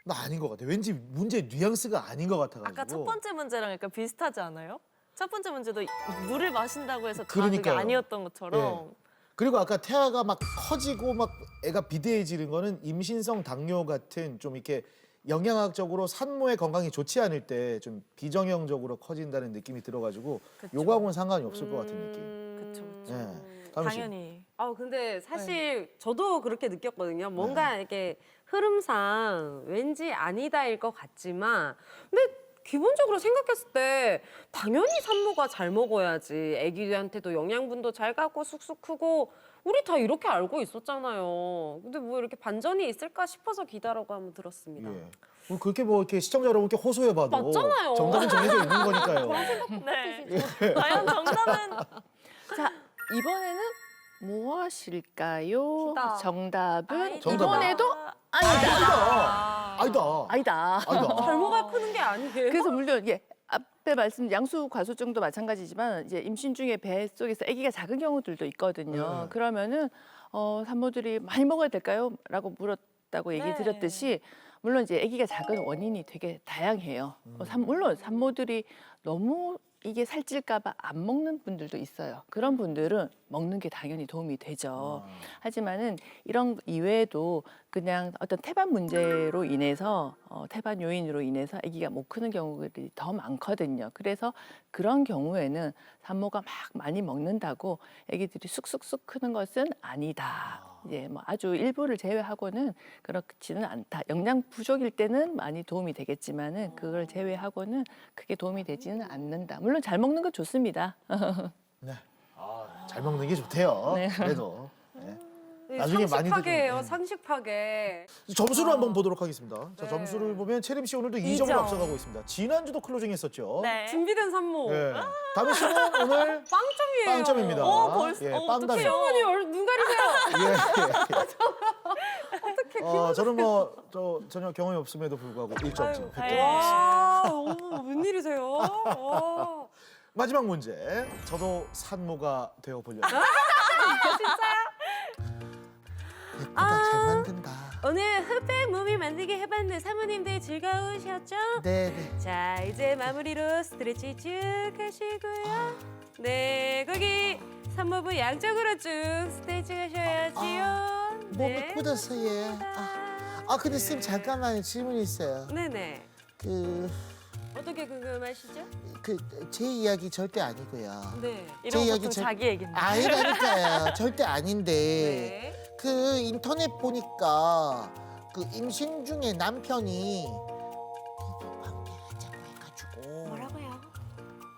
나 아닌 것 같아. 왠지 문제 뉘앙스가 아닌 것 같아가지고. 아까 첫 번째 문제랑 약간 비슷하지 않아요? 첫 번째 문제도 물을 마신다고 해서 다 그게 그러니까요. 아니었던 것처럼. 그리고 아까 태아가 막 커지고 막 애가 비대해지는 거는 임신성 당뇨 같은 좀 이렇게 영양학적으로 산모의 건강이 좋지 않을 때 좀 비정형적으로 커진다는 느낌이 들어가지고 요거하고는 상관이 없을 것 같은 느낌. 그쵸. 네. 다음에 당연히. 근데 사실 저도 그렇게 느꼈거든요. 뭔가 이렇게 흐름상 왠지 아니다일 것 같지만 근데 기본적으로 생각했을 때 당연히 산모가 잘 먹어야지 애기한테도 영양분도 잘 가고 쑥쑥 크고 우리 다 이렇게 알고 있었잖아요. 근데 뭐 이렇게 반전이 있을까 싶어서 기다라고 한번 들었습니다. 예. 뭐 그렇게 뭐 이렇게 시청자 여러분께 호소해봐도 맞잖아요. 정답은 정해져 있는 거니까요. 네. 과연 정답은 자, 이번에는 무엇일까요? 기다. 정답은 아니다. 이번에도 아니다. 아니다. 잘 먹어야 크는 게 아니에요. 그래서 물론 앞에 말씀 양수 과수증도 마찬가지지만 이제 임신 중에 배 속에서 아기가 작은 경우들도 있거든요. 네. 그러면은 산모들이 많이 먹어야 될까요? 라고 물었다고 얘기 네. 드렸듯이 물론 이제 아기가 작은 원인이 되게 다양해요. 물론 산모들이 너무 이게 살찔까봐 안 먹는 분들도 있어요. 그런 분들은 먹는 게 당연히 도움이 되죠. 하지만은 이런 이외에도 그냥 어떤 태반 문제로 인해서 태반 요인으로 인해서 아기가 못 크는 경우들이 더 많거든요. 그래서 그런 경우에는 산모가 막 많이 먹는다고 아기들이 쑥쑥쑥 크는 것은 아니다. 이제 뭐 아주 일부를 제외하고는 그렇지는 않다. 영양 부족일 때는 많이 도움이 되겠지만은 그걸 제외하고는 크게 도움이 되지는 않는다. 물론 잘 먹는 건 좋습니다. 네. 잘 먹는 게 좋대요. 네. 그래도. 네. 나중에 많이들 상식파괴예요. 좀, 상식파괴. 점수를 한번 보도록 하겠습니다. 자, 네. 점수를 보면 채림 씨 오늘도 2점을 2점. 앞서가고 있습니다. 지난주도 클로징했었죠. 네. 준비된 산모. 네. 다미 씨는 오늘 빵점이에요. 빵점입니다. 벌써 예, 어떡해요? 빵담이. 어머니 눈 가리세요. 어떻게? 저는 뭐 전혀 경험이 없음에도 불구하고 1점 지금 획득. 와, 어머, 웬일이세요? 와. 마지막 문제. 저도 산모가 되어 보려고. 예쁘다, 잘 만든다. 오늘 흑백 무비 만들기 해봤는데 사모님들 즐거우셨죠? 네. 자, 이제 마무리로 스트레치 쭉 하시고요. 네, 거기 산모부 양쪽으로 쭉 스트레치 하셔야지요. 몸을 꽂아서 예. 근데 쌤 잠깐만요. 질문이 있어요. 네네. 어떻게 궁금하시죠? 제 이야기 절대 아니고요. 네. 제 이런 이야기 보통 자기 얘긴데. 아니라니까요. 절대 아닌데 네. 그 인터넷 보니까 그 임신 중에 남편이 부부 관계 하자고 해가지고 뭐라고요?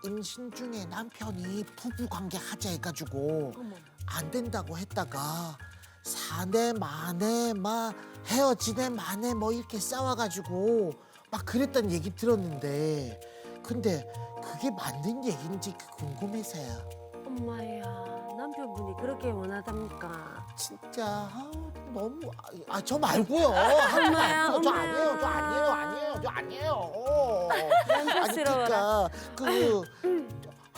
임신 중에 남편이 부부 관계 하자 해가지고 안 된다고 했다가 사내 만에 막 헤어지네 만에 뭐 이렇게 싸워가지고 막 그랬다는 얘기 들었는데 근데 그게 맞는 얘기인지 궁금해서요. 엄마야, 남편분이 그렇게 원하답니까? 진짜 너무 저 말고요. 하지 엄마야, 마세요. 저 엄마야. 아니에요. 남편스러워라. 아니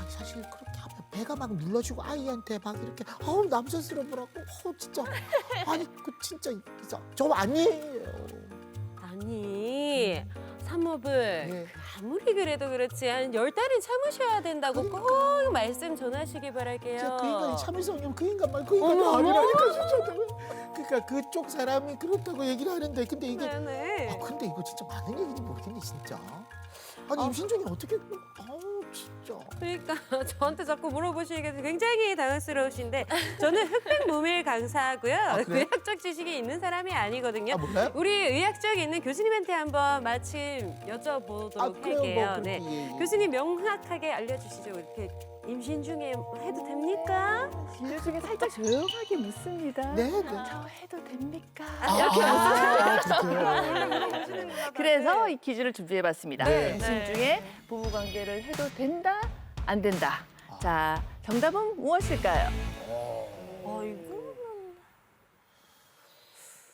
사실 그렇게 하면 배가 막 눌러지고 아이한테 막 이렇게 남자스러워라고 진짜 아니 진짜 저 아니에요. 아니, 산모분 예. 아무리 그래도 그렇지 한 10달은 참으셔야 된다고 꼭 말씀 전하시기 바랄게요. 진짜 그 인간이 참을성이면 그 인간 말고 그 인간이 아니라니까 진짜. 그러니까 그쪽 사람이 그렇다고 얘기를 하는데 근데 이게 네네. 근데 이거 진짜 맞는 얘기인지 모르겠네 진짜. 아니 임신 중에 어떻게 진짜. 그러니까 저한테 자꾸 물어보시니까 굉장히 당황스러우신데 저는 흑백 모밀 강사하고요. 그래요? 의학적 지식이 있는 사람이 아니거든요. 몰라요? 우리 의학적이 있는 교수님한테 한번 마침 여쭤보도록 그래요? 할게요. 뭐 네. 그렇게, 예. 교수님 명확하게 알려주시죠. 이렇게 임신 중에 해도 됩니까? 진료 중에 살짝 조용하게 묻습니다. 네. 저 해도 됩니까? 그렇게. 그래서 이 퀴즈를 준비해봤습니다. 네. 임신 중에 부부관계를 해도 된다, 안 된다. 자, 정답은 무엇일까요? 이거는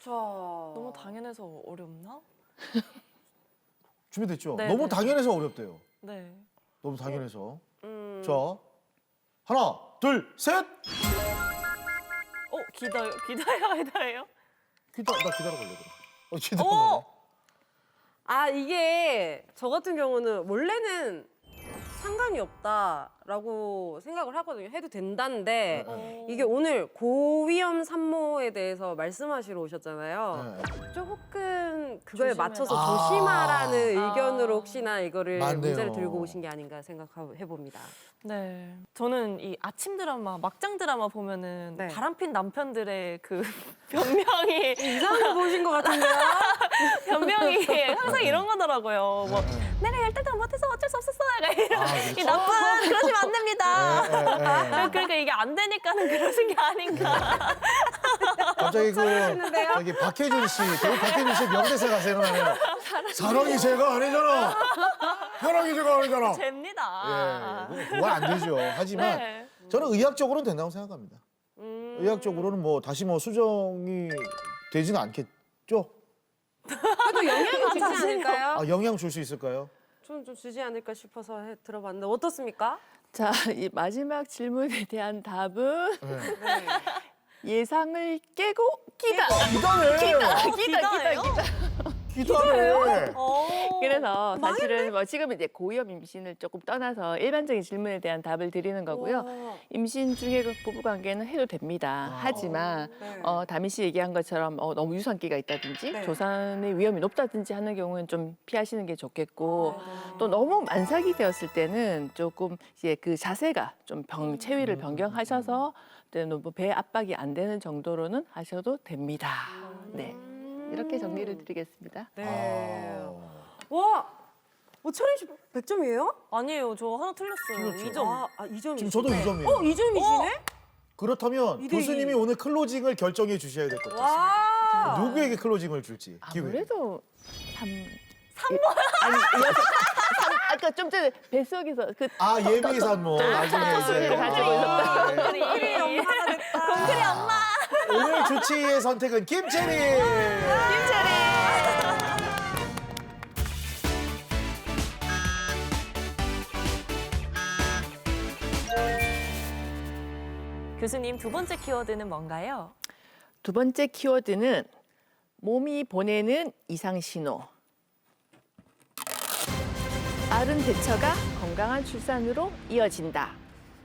자, 너무 당연해서 어렵나? 준비됐죠? 네, 너무 네. 당연해서 어렵대요. 네. 너무 당연해서. 음. 자, 하나, 둘, 셋. 기다려요? 나 기다려 걸려 그래. 기다려. 오! 아 이게 저 같은 경우는 원래는 상관이 없다라고 생각을 하거든요. 해도 된다는데 네. 이게 오늘 고위험 산모에 대해서 말씀하시러 오셨잖아요. 네. 조금 그거에 조심해라. 맞춰서 아. 조심하라는 의견으로 혹시나 이거를 맞네요. 문제를 들고 오신 게 아닌가 생각해 봅니다. 네. 저는 이 아침 드라마, 막장 드라마 보면은 네. 바람핀 남편들의 그 변명이 이상한 거 보신 것 같은데요? 변명이 항상 이런 거더라고요. 뭐 네. 내가 열대도 못해서 어쩔 수 없었어. 약간 이런. 그렇죠. 이 나쁜 그러시면 안 됩니다. 네. 그러니까 이게 안 되니까는 그러신 게 아닌가. 갑자기 저기 박혜준 씨, 배우 박혜준 씨 명대사가 생각나네요. 사랑이 죄가 아니잖아. 사랑이 죄가 아니잖아. 됩니다. 예, 그건 안 되죠. 하지만 네. 저는 의학적으로는 된다고 생각합니다. 의학적으로는 뭐 다시 뭐 수정이 되지는 않겠죠? 그래도 영향을 주지 않을까요? 영향 줄 수 있을까요? 저는 좀 주지 않을까 싶어서 들어봤는데 어떻습니까? 자, 이 마지막 질문에 대한 답은 네. 예상을 깨고 끼다. 기다네. 끼다. 기다네. 그래서 사실은 뭐 지금 이제 고위험 임신을 조금 떠나서 일반적인 질문에 대한 답을 드리는 거고요. 와. 임신 중에 그 부부관계는 해도 됩니다. 하지만 네. 다미 씨 얘기한 것처럼 너무 유산기가 있다든지 네. 조산의 위험이 높다든지 하는 경우는 좀 피하시는 게 좋겠고 또 너무 만삭이 되었을 때는 조금 이제 그 자세가 좀 체위를 변경하셔서 또는 뭐배 압박이 안 되는 정도로는 하셔도 됩니다. 네. 이렇게 정리를 드리겠습니다. 네. 와, 오철인 씨 100점이에요? 아니에요. 저 하나 틀렸어요. 틀렸죠. 2점. 2점이시네. 지금 저도 2점이에요. 2점이시네? 그렇다면 이대 이. 교수님이 오늘 클로징을 결정해 주셔야 될 것 같습니다. 와. 누구에게 클로징을 줄지 기회. 아무래도 3번 아니 아까 좀 전에 뱃속에서 예비 산모 나중에 이제 콩크리 엄마가 됐다. 콩크리 엄마. 오늘 조치의 선택은 김채리. 교수님 두 번째 키워드는 뭔가요? 두 번째 키워드는 몸이 보내는 이상 신호. 빠른 대처가 건강한 출산으로 이어진다.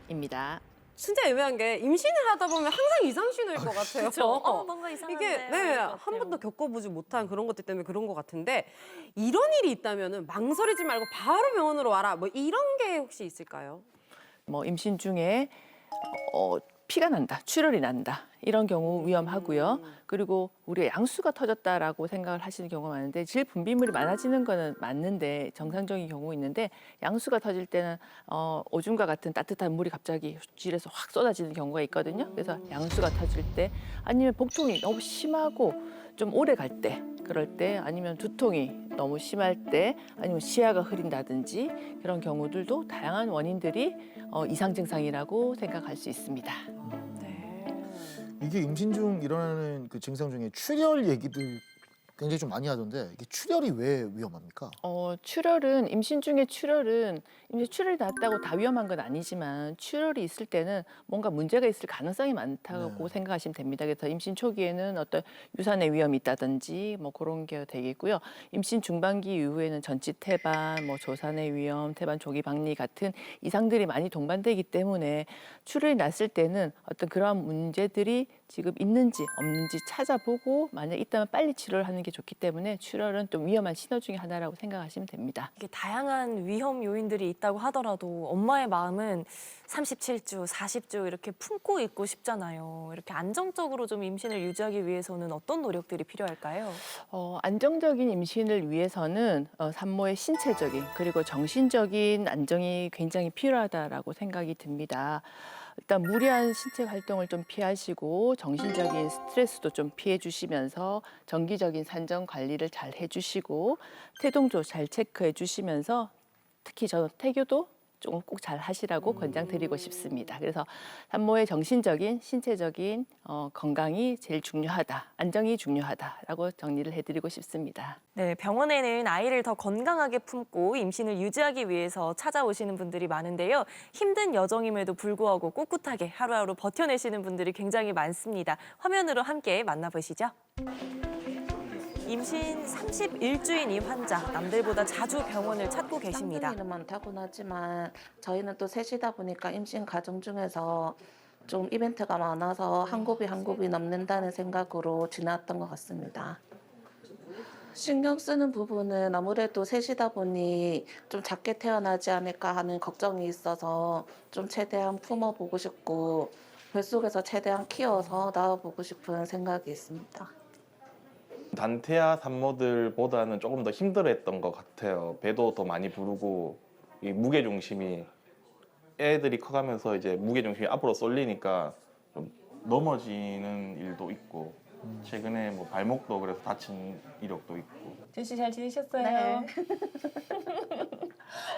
입니다. 진짜 애매한 게 임신을 하다 보면 항상 이상 신호일 것 같아요. 그렇죠. 뭔가 이상한데. 이게 한 번도 겪어보지 못한 그런 것들 때문에 그런 것 같은데 이런 일이 있다면은 망설이지 말고 바로 병원으로 와라. 뭐 이런 게 혹시 있을까요? 뭐 임신 중에 피가 난다, 출혈이 난다 이런 경우 위험하고요. 그리고 우리가 양수가 터졌다라고 생각을 하시는 경우가 많은데 질 분비물이 많아지는 거는 맞는데 정상적인 경우 있는데 양수가 터질 때는 오줌과 같은 따뜻한 물이 갑자기 질에서 확 쏟아지는 경우가 있거든요. 그래서 양수가 터질 때 아니면 복통이 너무 심하고 좀 오래 갈 때 그럴 때 아니면 두통이 너무 심할 때 아니면 시야가 흐린다든지 그런 경우들도 다양한 원인들이 이상 증상이라고 생각할 수 있습니다. 이게 임신 중 일어나는 그 증상 중에 출혈 얘기들 굉장히 좀 많이 하던데 이게 출혈이 왜 위험합니까? 출혈은 임신 중에 출혈이 났다고 다 위험한 건 아니지만 출혈이 있을 때는 뭔가 문제가 있을 가능성이 많다고 생각하시면 됩니다. 그래서 임신 초기에는 어떤 유산의 위험이 있다든지 뭐 그런 게 되겠고요. 임신 중반기 이후에는 전치 태반, 뭐 조산의 위험, 태반 조기 박리 같은 이상들이 많이 동반되기 때문에 출혈이 났을 때는 어떤 그러한 문제들이 지금 있는지 없는지 찾아보고 만약 있다면 빨리 치료를 하는 게 좋기 때문에 출혈은 좀 위험한 신호 중에 하나라고 생각하시면 됩니다. 이게 다양한 위험 요인들이 있다고 하더라도 엄마의 마음은 37주, 40주 이렇게 품고 있고 싶잖아요. 이렇게 안정적으로 좀 임신을 유지하기 위해서는 어떤 노력들이 필요할까요? 안정적인 임신을 위해서는 산모의 신체적인 그리고 정신적인 안정이 굉장히 필요하다라고 생각이 듭니다. 일단 무리한 신체 활동을 좀 피하시고 정신적인 스트레스도 좀 피해 주시면서 정기적인 산정 관리를 잘 해주시고 태동도 잘 체크해 주시면서 특히 저는 태교도 좀 꼭 잘 하시라고 권장드리고 싶습니다. 그래서 산모의 정신적인, 신체적인 건강이 제일 중요하다, 안정이 중요하다라고 정리를 해드리고 싶습니다. 네, 병원에는 아이를 더 건강하게 품고 임신을 유지하기 위해서 찾아오시는 분들이 많은데요. 힘든 여정임에도 불구하고 꿋꿋하게 하루하루 버텨내시는 분들이 굉장히 많습니다. 화면으로 함께 만나보시죠. 임신 31주인 이 환자, 남들보다 자주 병원을 찾고 계십니다. 쌍둥이는 타고나지만 저희는 또 셋이다 보니까 임신 과정 중에서 좀 이벤트가 많아서 한 곱이 넘는다는 생각으로 지났던 것 같습니다. 신경 쓰는 부분은 아무래도 셋이다 보니 좀 작게 태어나지 않을까 하는 걱정이 있어서 좀 최대한 품어보고 싶고 뱃속에서 최대한 키워서 낳아보고 싶은 생각이 있습니다. 단태아 산모들보다는 조금 더 힘들어했던 것 같아요. 배도 더 많이 부르고 이 무게 중심이 애들이 커가면서 이제 무게 중심이 앞으로 쏠리니까 좀 넘어지는 일도 있고 최근에 뭐 발목도 그래서 다친 이력도 있고. 진 씨 잘 지내셨어요? 네.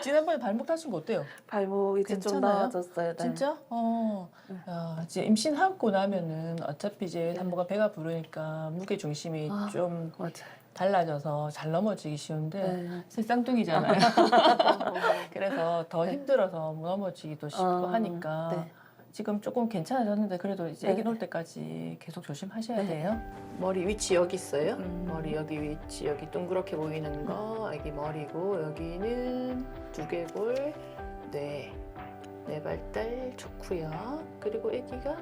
지난번에 발목 다친 거 어때요? 발목 이제 좀 괜찮아요? 나아졌어요. 네. 진짜? 이제 임신하고 나면은 어차피 이제 산모가 배가 부르니까 무게 중심이 좀 맞아요. 달라져서 잘 넘어지기 쉬운데 네. 새 쌍둥이잖아요. 그래서 더 힘들어서 넘어지기도 쉽고 하니까 네. 지금 조금 괜찮아졌는데 그래도 이제 네. 아기 놓을 때까지 계속 조심하셔야 네. 돼요. 머리 위치 여기 있어요. 머리 여기 위치 여기 동그랗게 보이는 거 아기 머리고 여기는 두개골 네 발달 좋고요. 그리고 아기가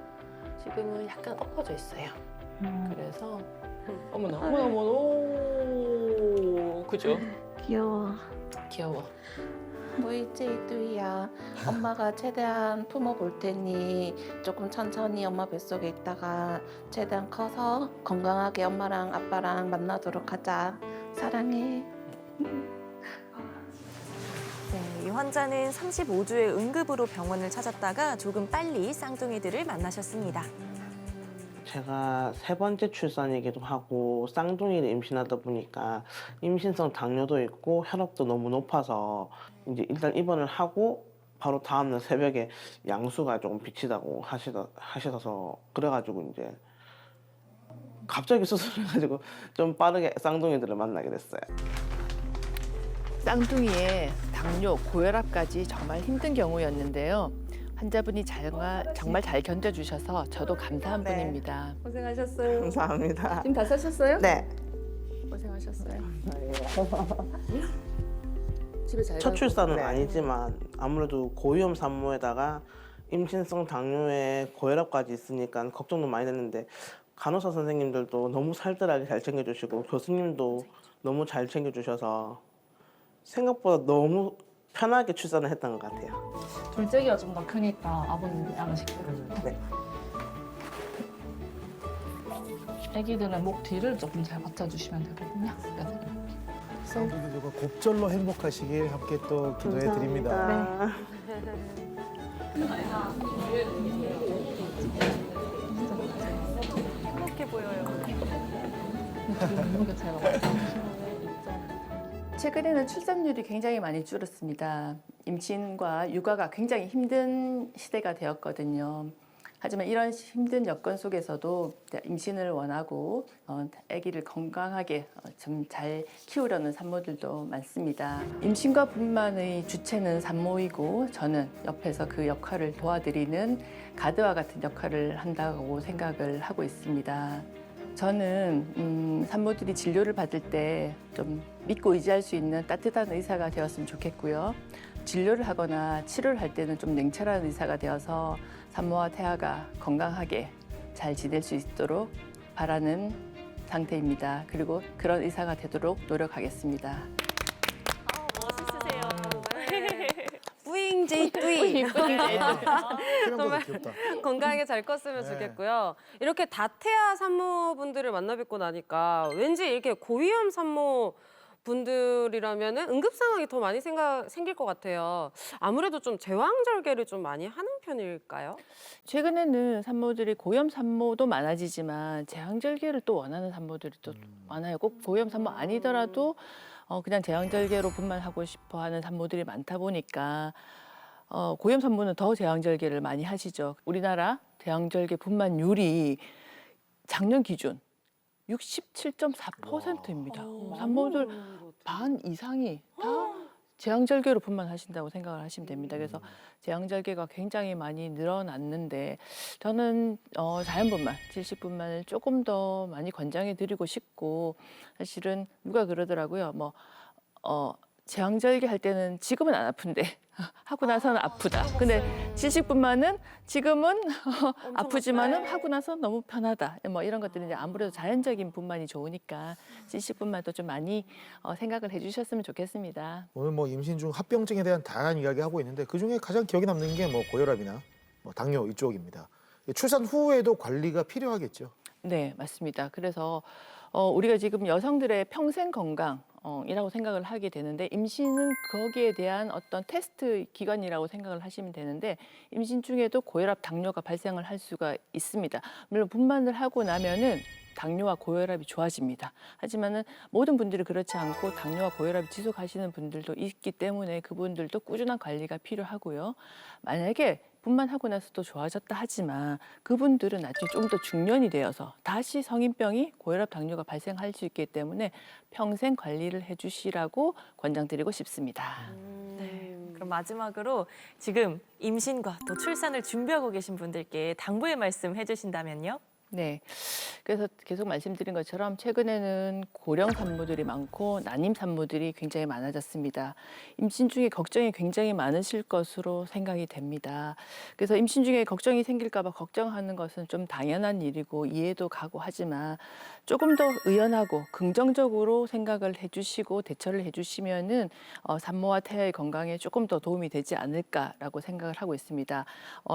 지금은 약간 엎어져 있어요. 그래서 어머나 그죠? 귀여워. 귀여워. 뭐 있지 뚜이야. 엄마가 최대한 품어볼 테니 조금 천천히 엄마 뱃속에 있다가 최대한 커서 건강하게 엄마랑 아빠랑 만나도록 하자. 사랑해. 네, 이 환자는 35주의 응급으로 병원을 찾았다가 조금 빨리 쌍둥이들을 만나셨습니다. 제가 3번째 출산이기도 하고 쌍둥이를 임신하다 보니까 임신성 당뇨도 있고 혈압도 너무 높아서 이제 일단 입원을 하고 바로 다음날 새벽에 양수가 조금 비치다고 하셔서 그래가지고 이제 갑자기 수술해가지고 좀 빠르게 쌍둥이들을 만나게 됐어요. 쌍둥이의 당뇨, 고혈압까지 정말 힘든 경우였는데요. 환자분이 정말 잘 견뎌주셔서 저도 감사한 분입니다. 고생하셨어요. 감사합니다. 지금 다 사셨어요? 네. 고생하셨어요. 집에 잘 첫 가고. 출산은 네. 아니지만 아무래도 고위험 산모에다가 임신성 당뇨에 고혈압까지 있으니까 걱정도 많이 됐는데 간호사 선생님들도 너무 살뜰하게 잘 챙겨주시고 교수님도 너무 잘 챙겨주셔서 생각보다 너무 편하게 출산을 했던 것 같아요. 둘째기가 좀 더 크니까 아버님이 안 시키고. 네. 아기들은 목 뒤를 조금 잘 받쳐주시면 되거든요. 그래서 쌍둥이들과 곱절로 행복하시길 함께 또 기도해 드립니다. 행복해 보여요. 너무 잘 받쳐주시면 최근에는 출산율이 굉장히 많이 줄었습니다. 임신과 육아가 굉장히 힘든 시대가 되었거든요. 하지만 이런 힘든 여건 속에서도 임신을 원하고 아기를 건강하게 좀 잘 키우려는 산모들도 많습니다. 임신과 분만의 주체는 산모이고 저는 옆에서 그 역할을 도와드리는 가드와 같은 역할을 한다고 생각을 하고 있습니다. 저는 산모들이 진료를 받을 때 좀 믿고 의지할 수 있는 따뜻한 의사가 되었으면 좋겠고요. 진료를 하거나 치료를 할 때는 좀 냉철한 의사가 되어서 산모와 태아가 건강하게 잘 지낼 수 있도록 바라는 상태입니다. 그리고 그런 의사가 되도록 노력하겠습니다. 멋있으세요. 뿌잉 제이 뿌잉. 정말 귀엽다. 건강하게 잘 컸으면 네. 좋겠고요. 이렇게 다태아 산모분들을 만나 뵙고 나니까 왠지 이렇게 고위험 산모 분들이라면은 응급 상황이 더 많이 생길 것 같아요. 아무래도 좀 제왕절개를 좀 많이 하는 편일까요? 최근에는 산모들이 고위험 산모도 많아지지만 제왕절개를 또 원하는 산모들이 또 많아요. 꼭 고위험 산모 아니더라도 그냥 제왕절개로 분만하고 싶어하는 산모들이 많다 보니까 고위험 산모는 더 제왕절개를 많이 하시죠. 우리나라 제왕절개 분만율이 작년 기준 67.4%입니다. 산모들 반 이상이 다 제왕절개로 분만하신다고 생각을 하시면 됩니다. 그래서 제왕절개가 굉장히 많이 늘어났는데 저는 자연분만, 질식분만을 조금 더 많이 권장해 드리고 싶고 사실은 누가 그러더라고요. 제왕절개 할 때는 지금은 안 아픈데 하고 나서는 아프다. 근데 질식분만은 지금은 아프지만은 하고 나서 너무 편하다. 이런 것들은 이제 아무래도 자연적인 분만이 좋으니까 질식분만도 좀 많이 생각을 해주셨으면 좋겠습니다. 오늘 임신 중 합병증에 대한 다양한 이야기 하고 있는데 그 중에 가장 기억에 남는 게 고혈압이나 당뇨 이쪽입니다. 출산 후에도 관리가 필요하겠죠. 네, 맞습니다. 그래서 우리가 지금 여성들의 평생 건강 이라고 생각을 하게 되는데 임신은 거기에 대한 어떤 테스트 기간이라고 생각을 하시면 되는데 임신 중에도 고혈압, 당뇨가 발생을 할 수가 있습니다. 물론 분만을 하고 나면은 당뇨와 고혈압이 좋아집니다. 하지만은 모든 분들이 그렇지 않고 당뇨와 고혈압이 지속하시는 분들도 있기 때문에 그분들도 꾸준한 관리가 필요하고요. 만약에 분만하고 나서도 좋아졌다 하지만 그분들은 나중에 좀 더 중년이 되어서 다시 성인병이 고혈압, 당뇨가 발생할 수 있기 때문에 평생 관리를 해주시라고 권장드리고 싶습니다. 네. 그럼 마지막으로 지금 임신과 또 출산을 준비하고 계신 분들께 당부의 말씀 해주신다면요? 네, 그래서 계속 말씀드린 것처럼 최근에는 고령 산모들이 많고 난임 산모들이 굉장히 많아졌습니다. 임신 중에 걱정이 굉장히 많으실 것으로 생각이 됩니다. 그래서 임신 중에 걱정이 생길까 봐 걱정하는 것은 좀 당연한 일이고 이해도 가고 하지만 조금 더 의연하고 긍정적으로 생각을 해주시고 대처를 해주시면은 산모와 태아의 건강에 조금 더 도움이 되지 않을까라고 생각을 하고 있습니다.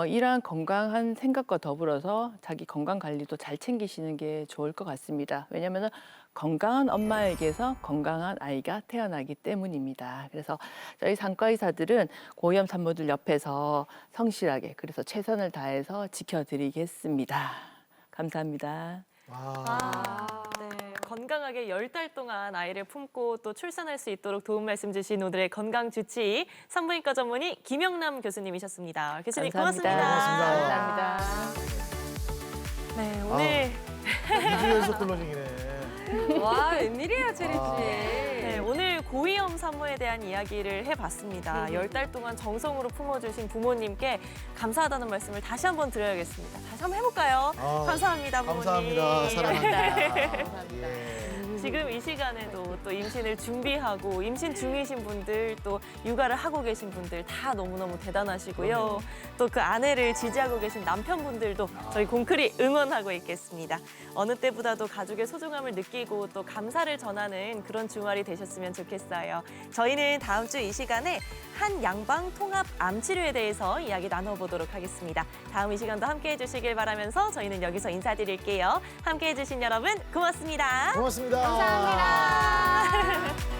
이러한 건강한 생각과 더불어서 자기 건강 관리도 잘 챙기시는 게 좋을 것 같습니다. 왜냐하면 건강한 엄마에게서 건강한 아이가 태어나기 때문입니다. 그래서 저희 산과 의사들은 고위험 산모들 옆에서 성실하게 그래서 최선을 다해서 지켜드리겠습니다. 감사합니다. 네, 건강하게 10달 동안 아이를 품고 또 출산할 수 있도록 도움 말씀 주신 오늘의 건강 주치의 산부인과 전문의 김영남 교수님이셨습니다. 교수님 감사합니다. 고맙습니다. 감사합니다. 네, 오늘 2주 연속 클로징이네. 와, 웬일이에요, 체리 씨. 네, 오늘 고위험 산모에 대한 이야기를 해봤습니다. 10달 동안 정성으로 품어주신 부모님께 감사하다는 말씀을 다시 한번 드려야겠습니다. 다시 한번 해볼까요? 감사합니다, 부모님. 감사합니다. 사랑합니다. 감사합니다. 예. 지금 이 시간에도 또 임신을 준비하고 임신 중이신 분들 또 육아를 하고 계신 분들 다 너무너무 대단하시고요. 또 그 아내를 지지하고 계신 남편분들도 저희 공클이 응원하고 있겠습니다. 어느 때보다도 가족의 소중함을 느끼고 또 감사를 전하는 그런 주말이 되셨으면 좋겠어요. 저희는 다음 주 이 시간에 한 양방 통합 암 치료에 대해서 이야기 나눠보도록 하겠습니다. 다음 이 시간도 함께해 주시길 바라면서 저희는 여기서 인사드릴게요. 함께해 주신 여러분 고맙습니다. 고맙습니다. 감사합니다.